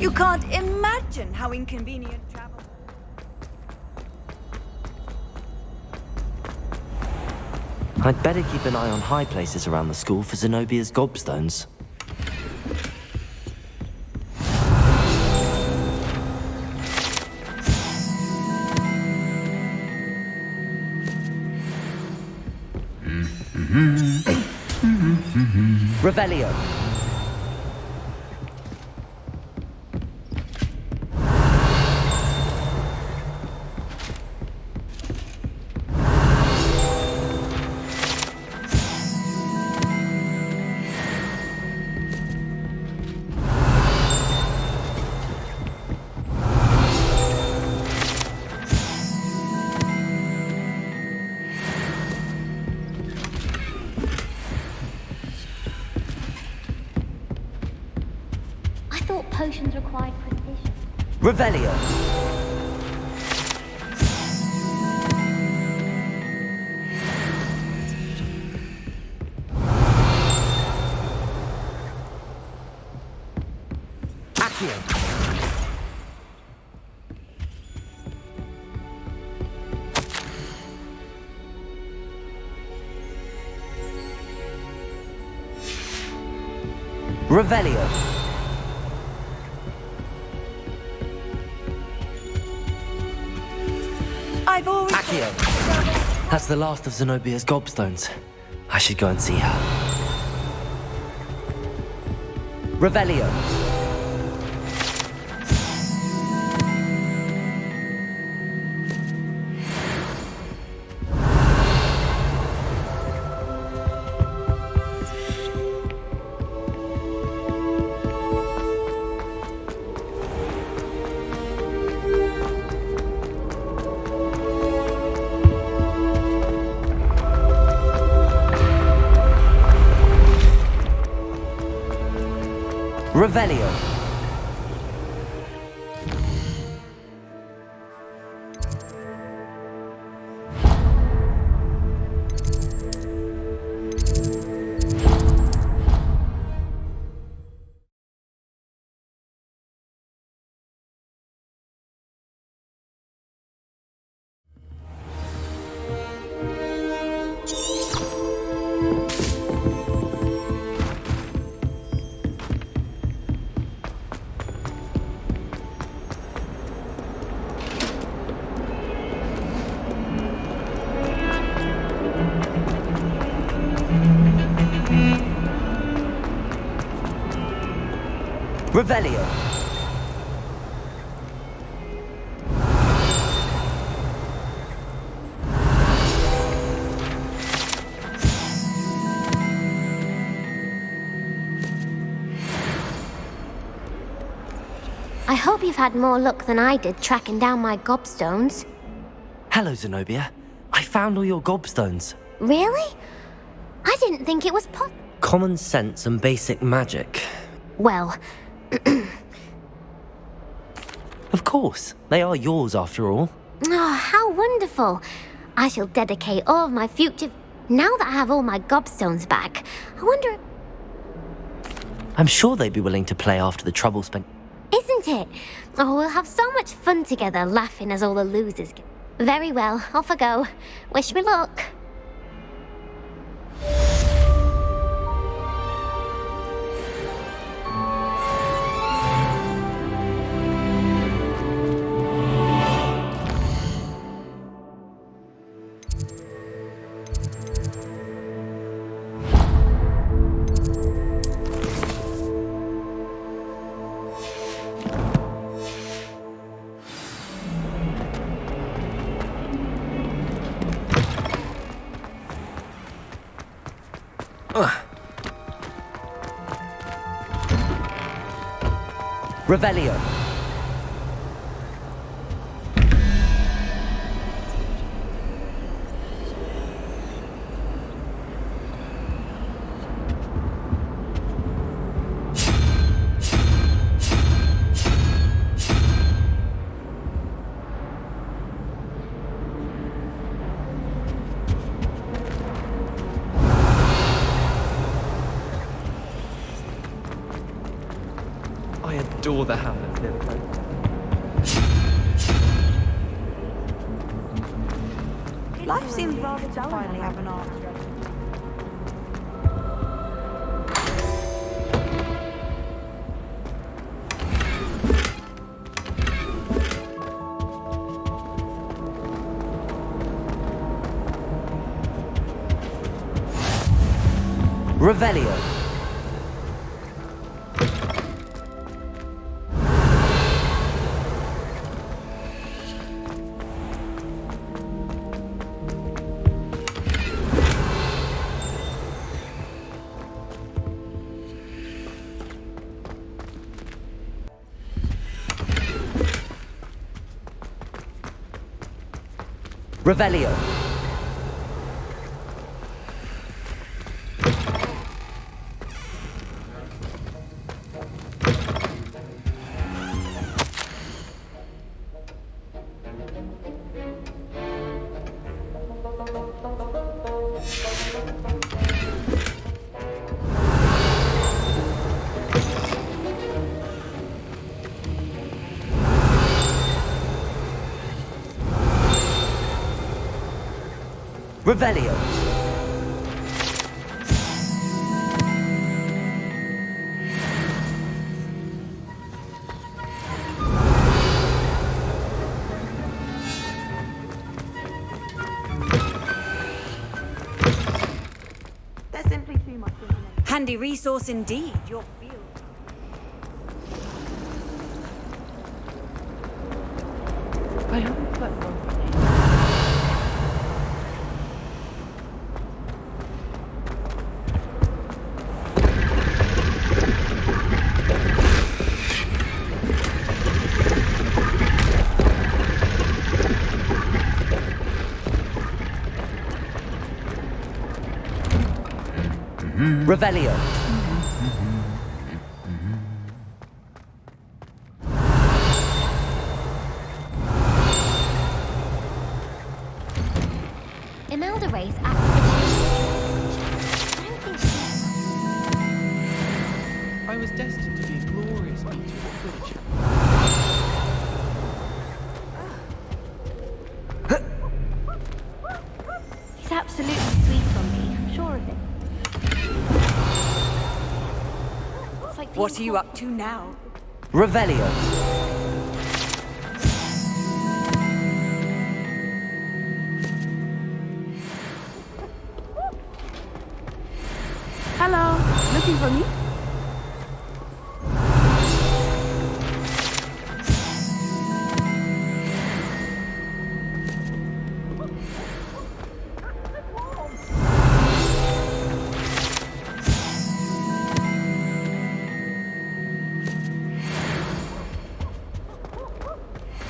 S19: You can't imagine how inconvenient travel.
S2: I'd better keep an eye on high places around the school for Zenobia's gobstones. Revelio. Revelio. Accio. Revelio.
S19: I've always...
S2: Accio. That's the last of Zenobia's gobstones. I should go and see her. Revelio. Revelio. Revelio.
S5: I hope you've had more luck than I did tracking down my gobstones.
S2: Hello, Zenobia. I found all your gobstones.
S5: Really? I didn't think it was
S2: Common sense and basic magic.
S5: Well...
S2: Of course. They are yours, after all.
S5: Oh, how wonderful. I shall dedicate all of my future... Now that I have all my gobstones back, I wonder...
S2: I'm sure they'd be willing to play after the trouble spent.
S5: Isn't it? Oh, we'll have so much fun together, laughing as all the losers get. Very well, off I go. Wish me luck.
S2: Revelio.
S18: I adore the Hamlet lyric.
S19: Life seems rather dull finally have an answer.
S2: Revelio. Revelio. Revelio.
S19: There's simply too much information. Handy resource indeed, your field.
S6: I haven't slept well.
S2: Revelio.
S5: Imelda Ray's accident.
S6: I was destined to be a glorious beater of Quidditch.
S20: He's absolutely sweet on me, I'm sure of it. It's like
S19: What are you up to now?
S2: Revelio.
S15: Hello, looking for me?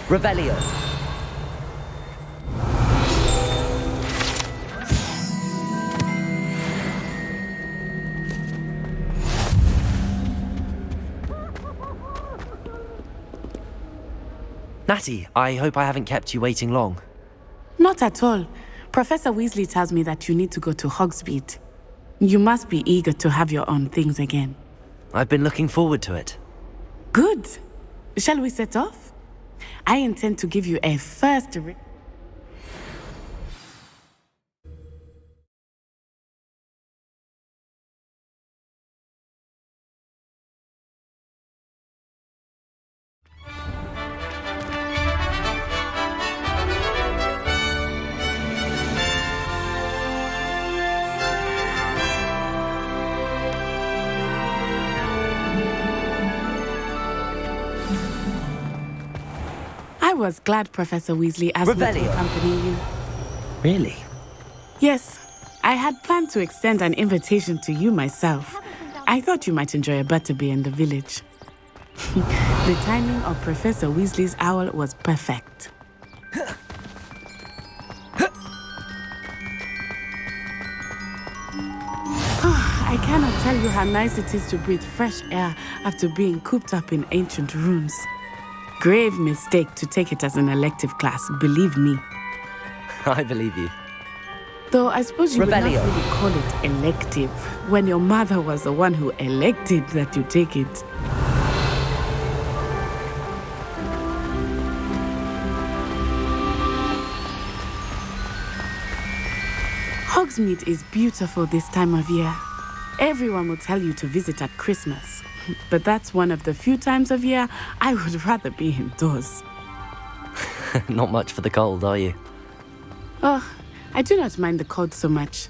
S2: Revelio. Natty, I hope I haven't kept you waiting long.
S15: Not at all. Professor Weasley tells me that you need to go to Hogsmeade. You must be eager to have your own things again.
S2: I've been looking forward to it.
S15: Good. Shall we set off? I intend to give you a first... I was glad Professor Weasley asked me to accompany you.
S2: Really?
S15: Yes. I had planned to extend an invitation to you myself. I thought you might enjoy a butterbeer in the village. The timing of Professor Weasley's owl was perfect. I cannot tell you how nice it is to breathe fresh air after being cooped up in ancient rooms. Grave mistake to take it as an elective class, believe me.
S2: I believe you.
S15: Though I suppose you
S2: Revelio.
S15: would not really call it elective when your mother was the one who elected that you take it. Hogsmeade is beautiful this time of year. Everyone will tell you to visit at Christmas. But that's one of the few times of year I would rather be indoors.
S2: Not much for the cold, are you?
S15: Oh, I do not mind the cold so much,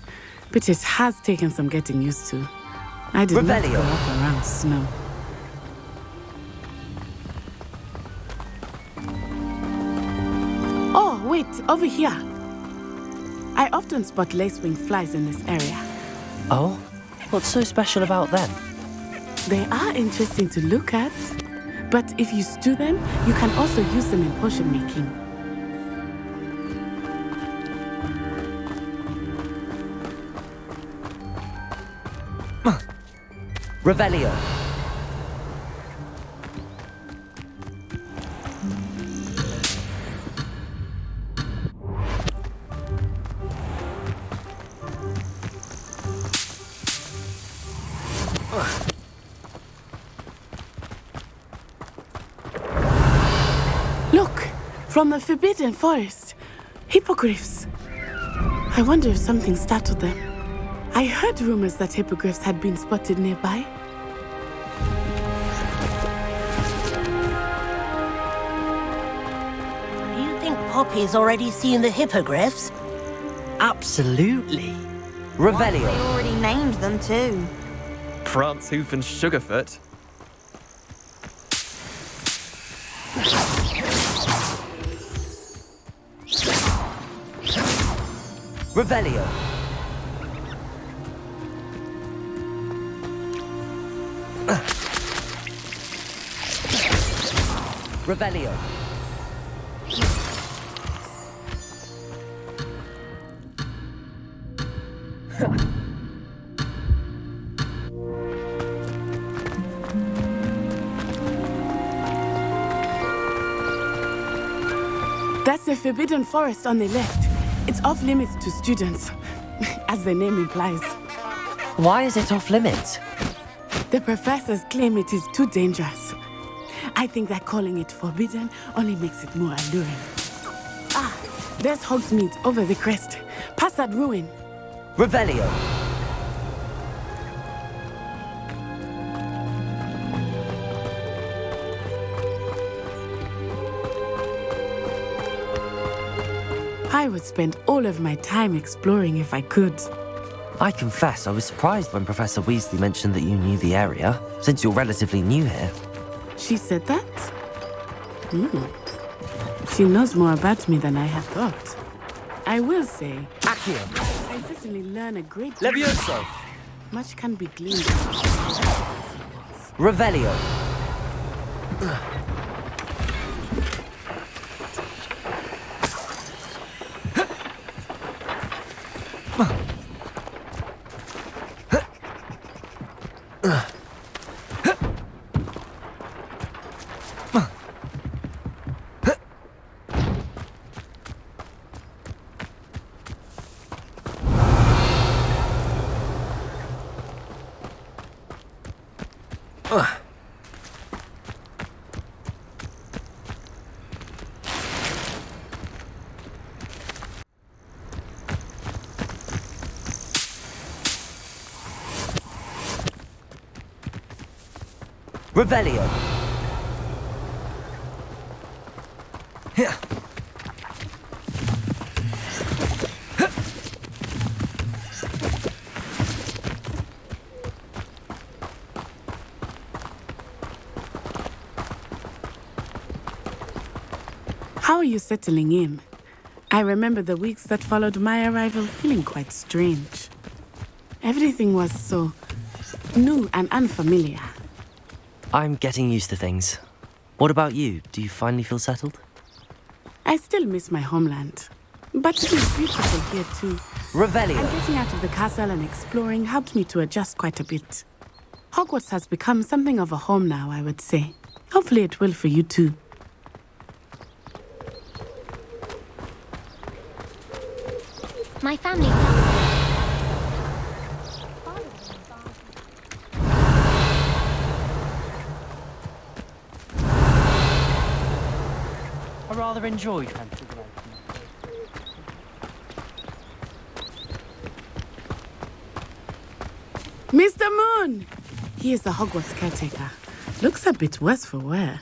S15: but it has taken some getting used to. I did not grow up around snow. Oh, wait, over here. I often spot lacewing flies in this area.
S2: Oh? What's so special about them?
S15: They are interesting to look at, but if you stew them, you can also use them in potion making.
S2: Revelio.
S15: Look, from the Forbidden Forest. Hippogriffs. I I wonder if something startled them. I heard rumors that hippogriffs had been spotted nearby.
S8: Do you think Poppy's already seen the hippogriffs?
S2: Absolutely. Revelio.
S17: They already named them too.
S18: Prance, Hoof, and Sugarfoot.
S2: Revelio. Revelio.
S15: That's the Forbidden Forest on the left. It's off limits to students, as the name implies.
S2: Why is it off limits?
S15: The professors claim it is too dangerous. I think that calling it forbidden only makes it more alluring. Ah, there's Hogsmeade over the crest. Past that ruin.
S2: Revelio.
S15: I would spend all of my time exploring if I could.
S2: I confess I was surprised when Professor Weasley mentioned that you knew the area, since you're relatively new here.
S15: She said that? She knows more about me than I had thought. I will say,
S2: Accio.
S15: I certainly learn a great deal.
S2: Levioso.
S15: Much can be gleaned.
S2: Revelio. Revelio. Here.
S15: How are you settling in? I remember the weeks that followed my arrival feeling quite strange. Everything was so new and unfamiliar.
S2: I'm getting used to things. What about you? Do you finally feel settled?
S15: I still miss my homeland. But it is beautiful here too.
S2: Revelio.
S15: And getting out of the castle and exploring helped me to adjust quite a bit. Hogwarts has become something of a home now, I would say. Hopefully it will for you too.
S5: My family.
S11: I rather enjoy Transfiguration.
S15: Mr. Moon! He is the Hogwarts caretaker. Looks a bit worse for wear.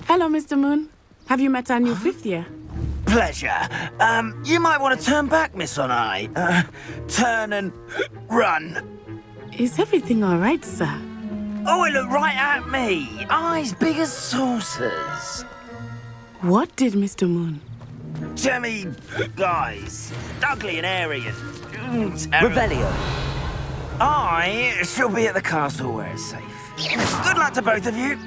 S15: Hello, Mr. Moon. Have you met our new fifth year?
S10: Pleasure. You might want to turn back, Miss Onai. Turn and run.
S15: Is everything all right, sir?
S10: Oh, it looked right at me. Eyes big as saucers.
S15: What did Mr. Moon?
S10: Jemmy guys. Ugly and airy and...
S2: Revelio.
S10: I shall be at the castle where it's safe. Good luck to both of you.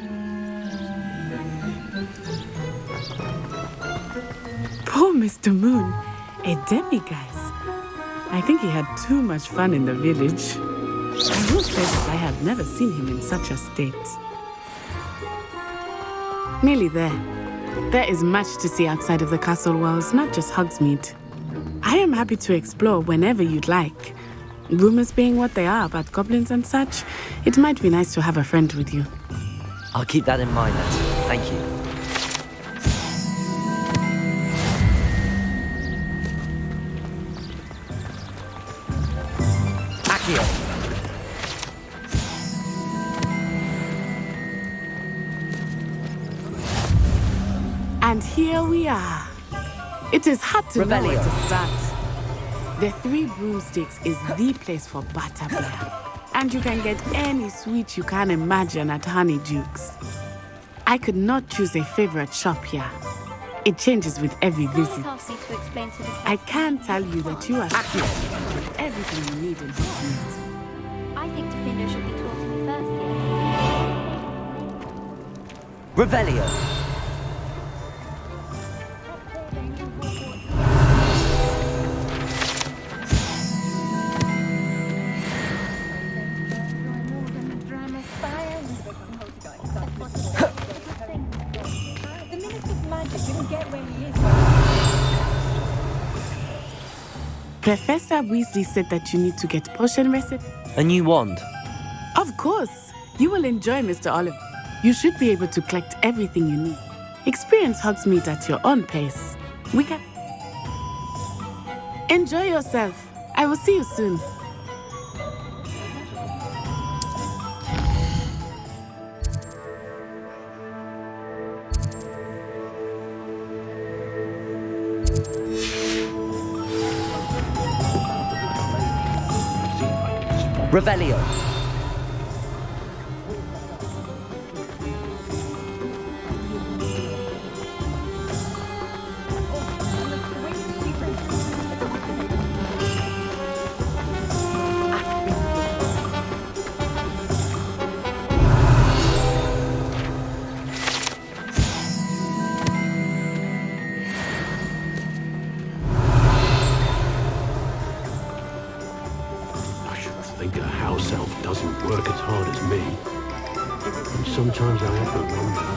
S15: Poor Mr. Moon. A demiguise. I think he had too much fun in the village. I will say that I have never seen him in such a state. Nearly there. There is much to see outside of the castle walls, not just Hogsmeade. I am happy to explore whenever you'd like. Rumors being what they are about goblins and such, it might be nice to have a friend with you.
S2: I'll keep that in mind, then. Thank you. Accio.
S15: And here we are. It is hard to know where to start. The Three Broomsticks is the place for butterbeer. And you can get any sweet you can imagine at Honeydukes. I could not choose a favorite shop here. It changes with every visit. I can tell you that you are here with everything you need in this meat.
S20: I think Defender should be taught to me first.
S2: Revelio.
S15: Professor Weasley said that you need to get potion recipe.
S2: A new wand.
S15: Of course. You will enjoy Mr. Oliver. You should be able to collect everything you need. Experience Hogsmeade at your own pace. We can... Enjoy yourself. I will see you soon.
S2: Revelio.
S7: think a house elf doesn't work as hard as me. And sometimes I have to wonder.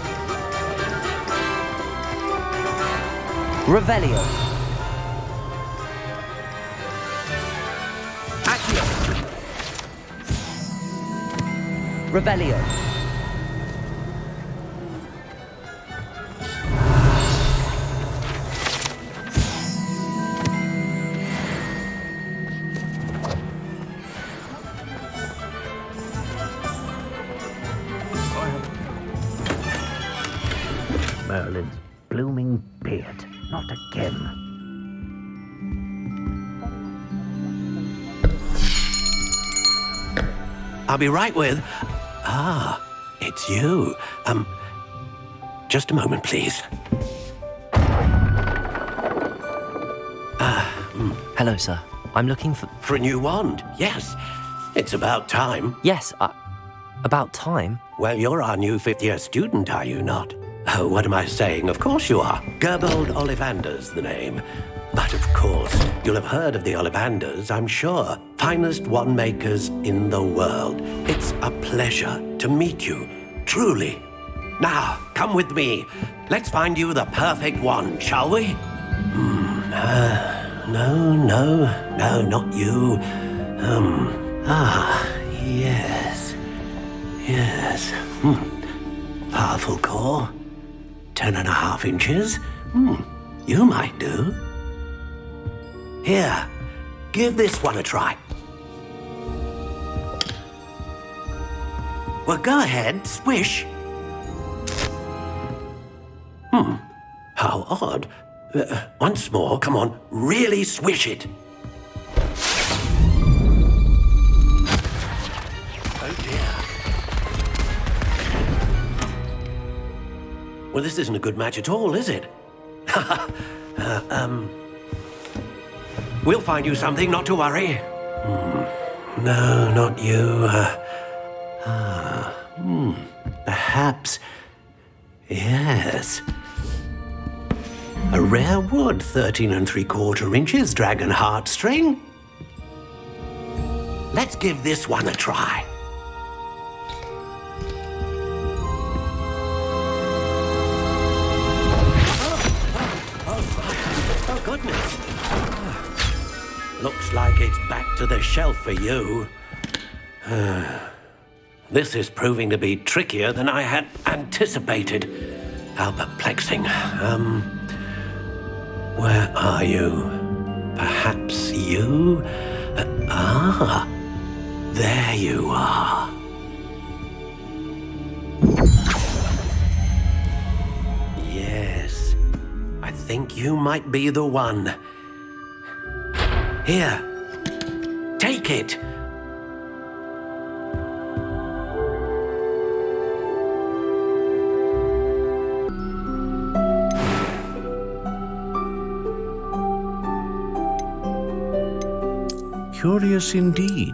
S2: Revelio. Accio. Revelio.
S10: Merlin's blooming beard. Not again.
S7: I'll be right with... Ah, it's you. Just a moment, please.
S2: Hello, sir. I'm looking for...
S7: For a new wand, yes. It's about time.
S2: Yes, about time?
S7: Well, you're our new fifth-year student, are you not? Oh, what am I saying? Of course you are. Gerbold Ollivander's the name. But of course, you'll have heard of the Ollivanders, I'm sure. Finest wand makers in the world. It's a pleasure to meet you, truly. Now, come with me. Let's find you the perfect wand, shall we? No, not you. Yes. Powerful core. 10.5 inches. You might do. Here, give this one a try. Well, go ahead, swish. How odd. Once more, come on, really swish it. Oh dear. Well, this isn't a good match at all, is it? We'll find you something, not to worry. No, not you. Perhaps. Yes. A rare wood, 13 3/4 inches, dragon heartstring. Let's give this one a try. Oh, goodness. Looks like it's back to the shelf for you. This is proving to be trickier than I had anticipated. How perplexing. Where are you? Perhaps you? There you are. Yes, I think you might be the one. Here, take it.
S16: Curious indeed.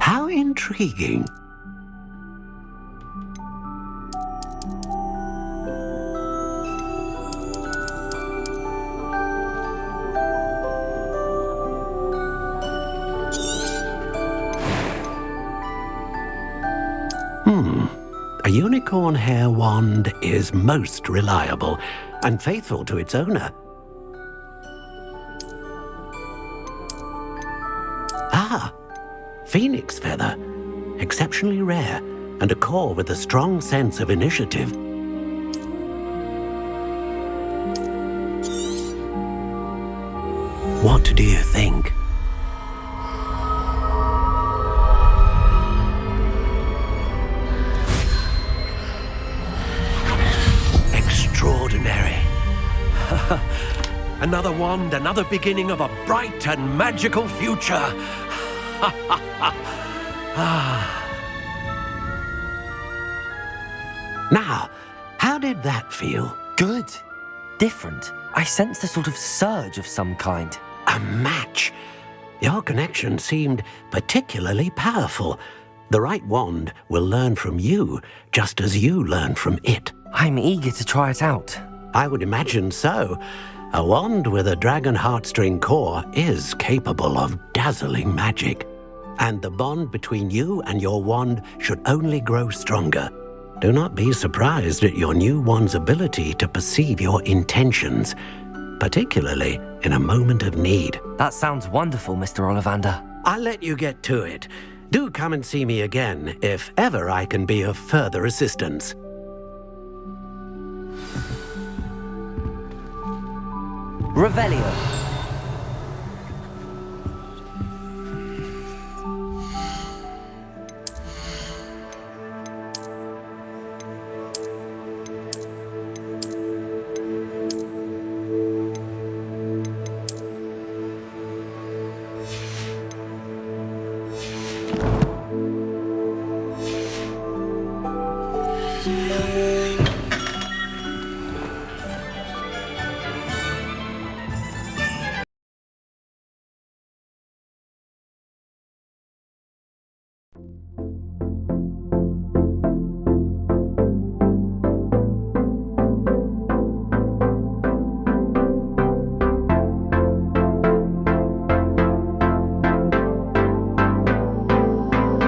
S7: How intriguing. A unicorn hair wand is most reliable and faithful to its owner. Ah, phoenix feather. Exceptionally rare, and a core with a strong sense of initiative. What do you think? Extraordinary. Another wand, another beginning of a bright and magical future. Now, how did that feel?
S2: Good. Different. I sensed a sort of surge of some kind.
S7: A match. Your connection seemed particularly powerful. The right wand will learn from you, just as you learn from it.
S2: I'm eager to try it out.
S7: I would imagine so. A wand with a dragon heartstring core is capable of dazzling magic. And the bond between you and your wand should only grow stronger. Do not be surprised at your new wand's ability to perceive your intentions, particularly in a moment of need.
S2: That sounds wonderful, Mr. Ollivander.
S7: I'll let you get to it. Do come and see me again if ever I can be of further assistance.
S2: Revelio.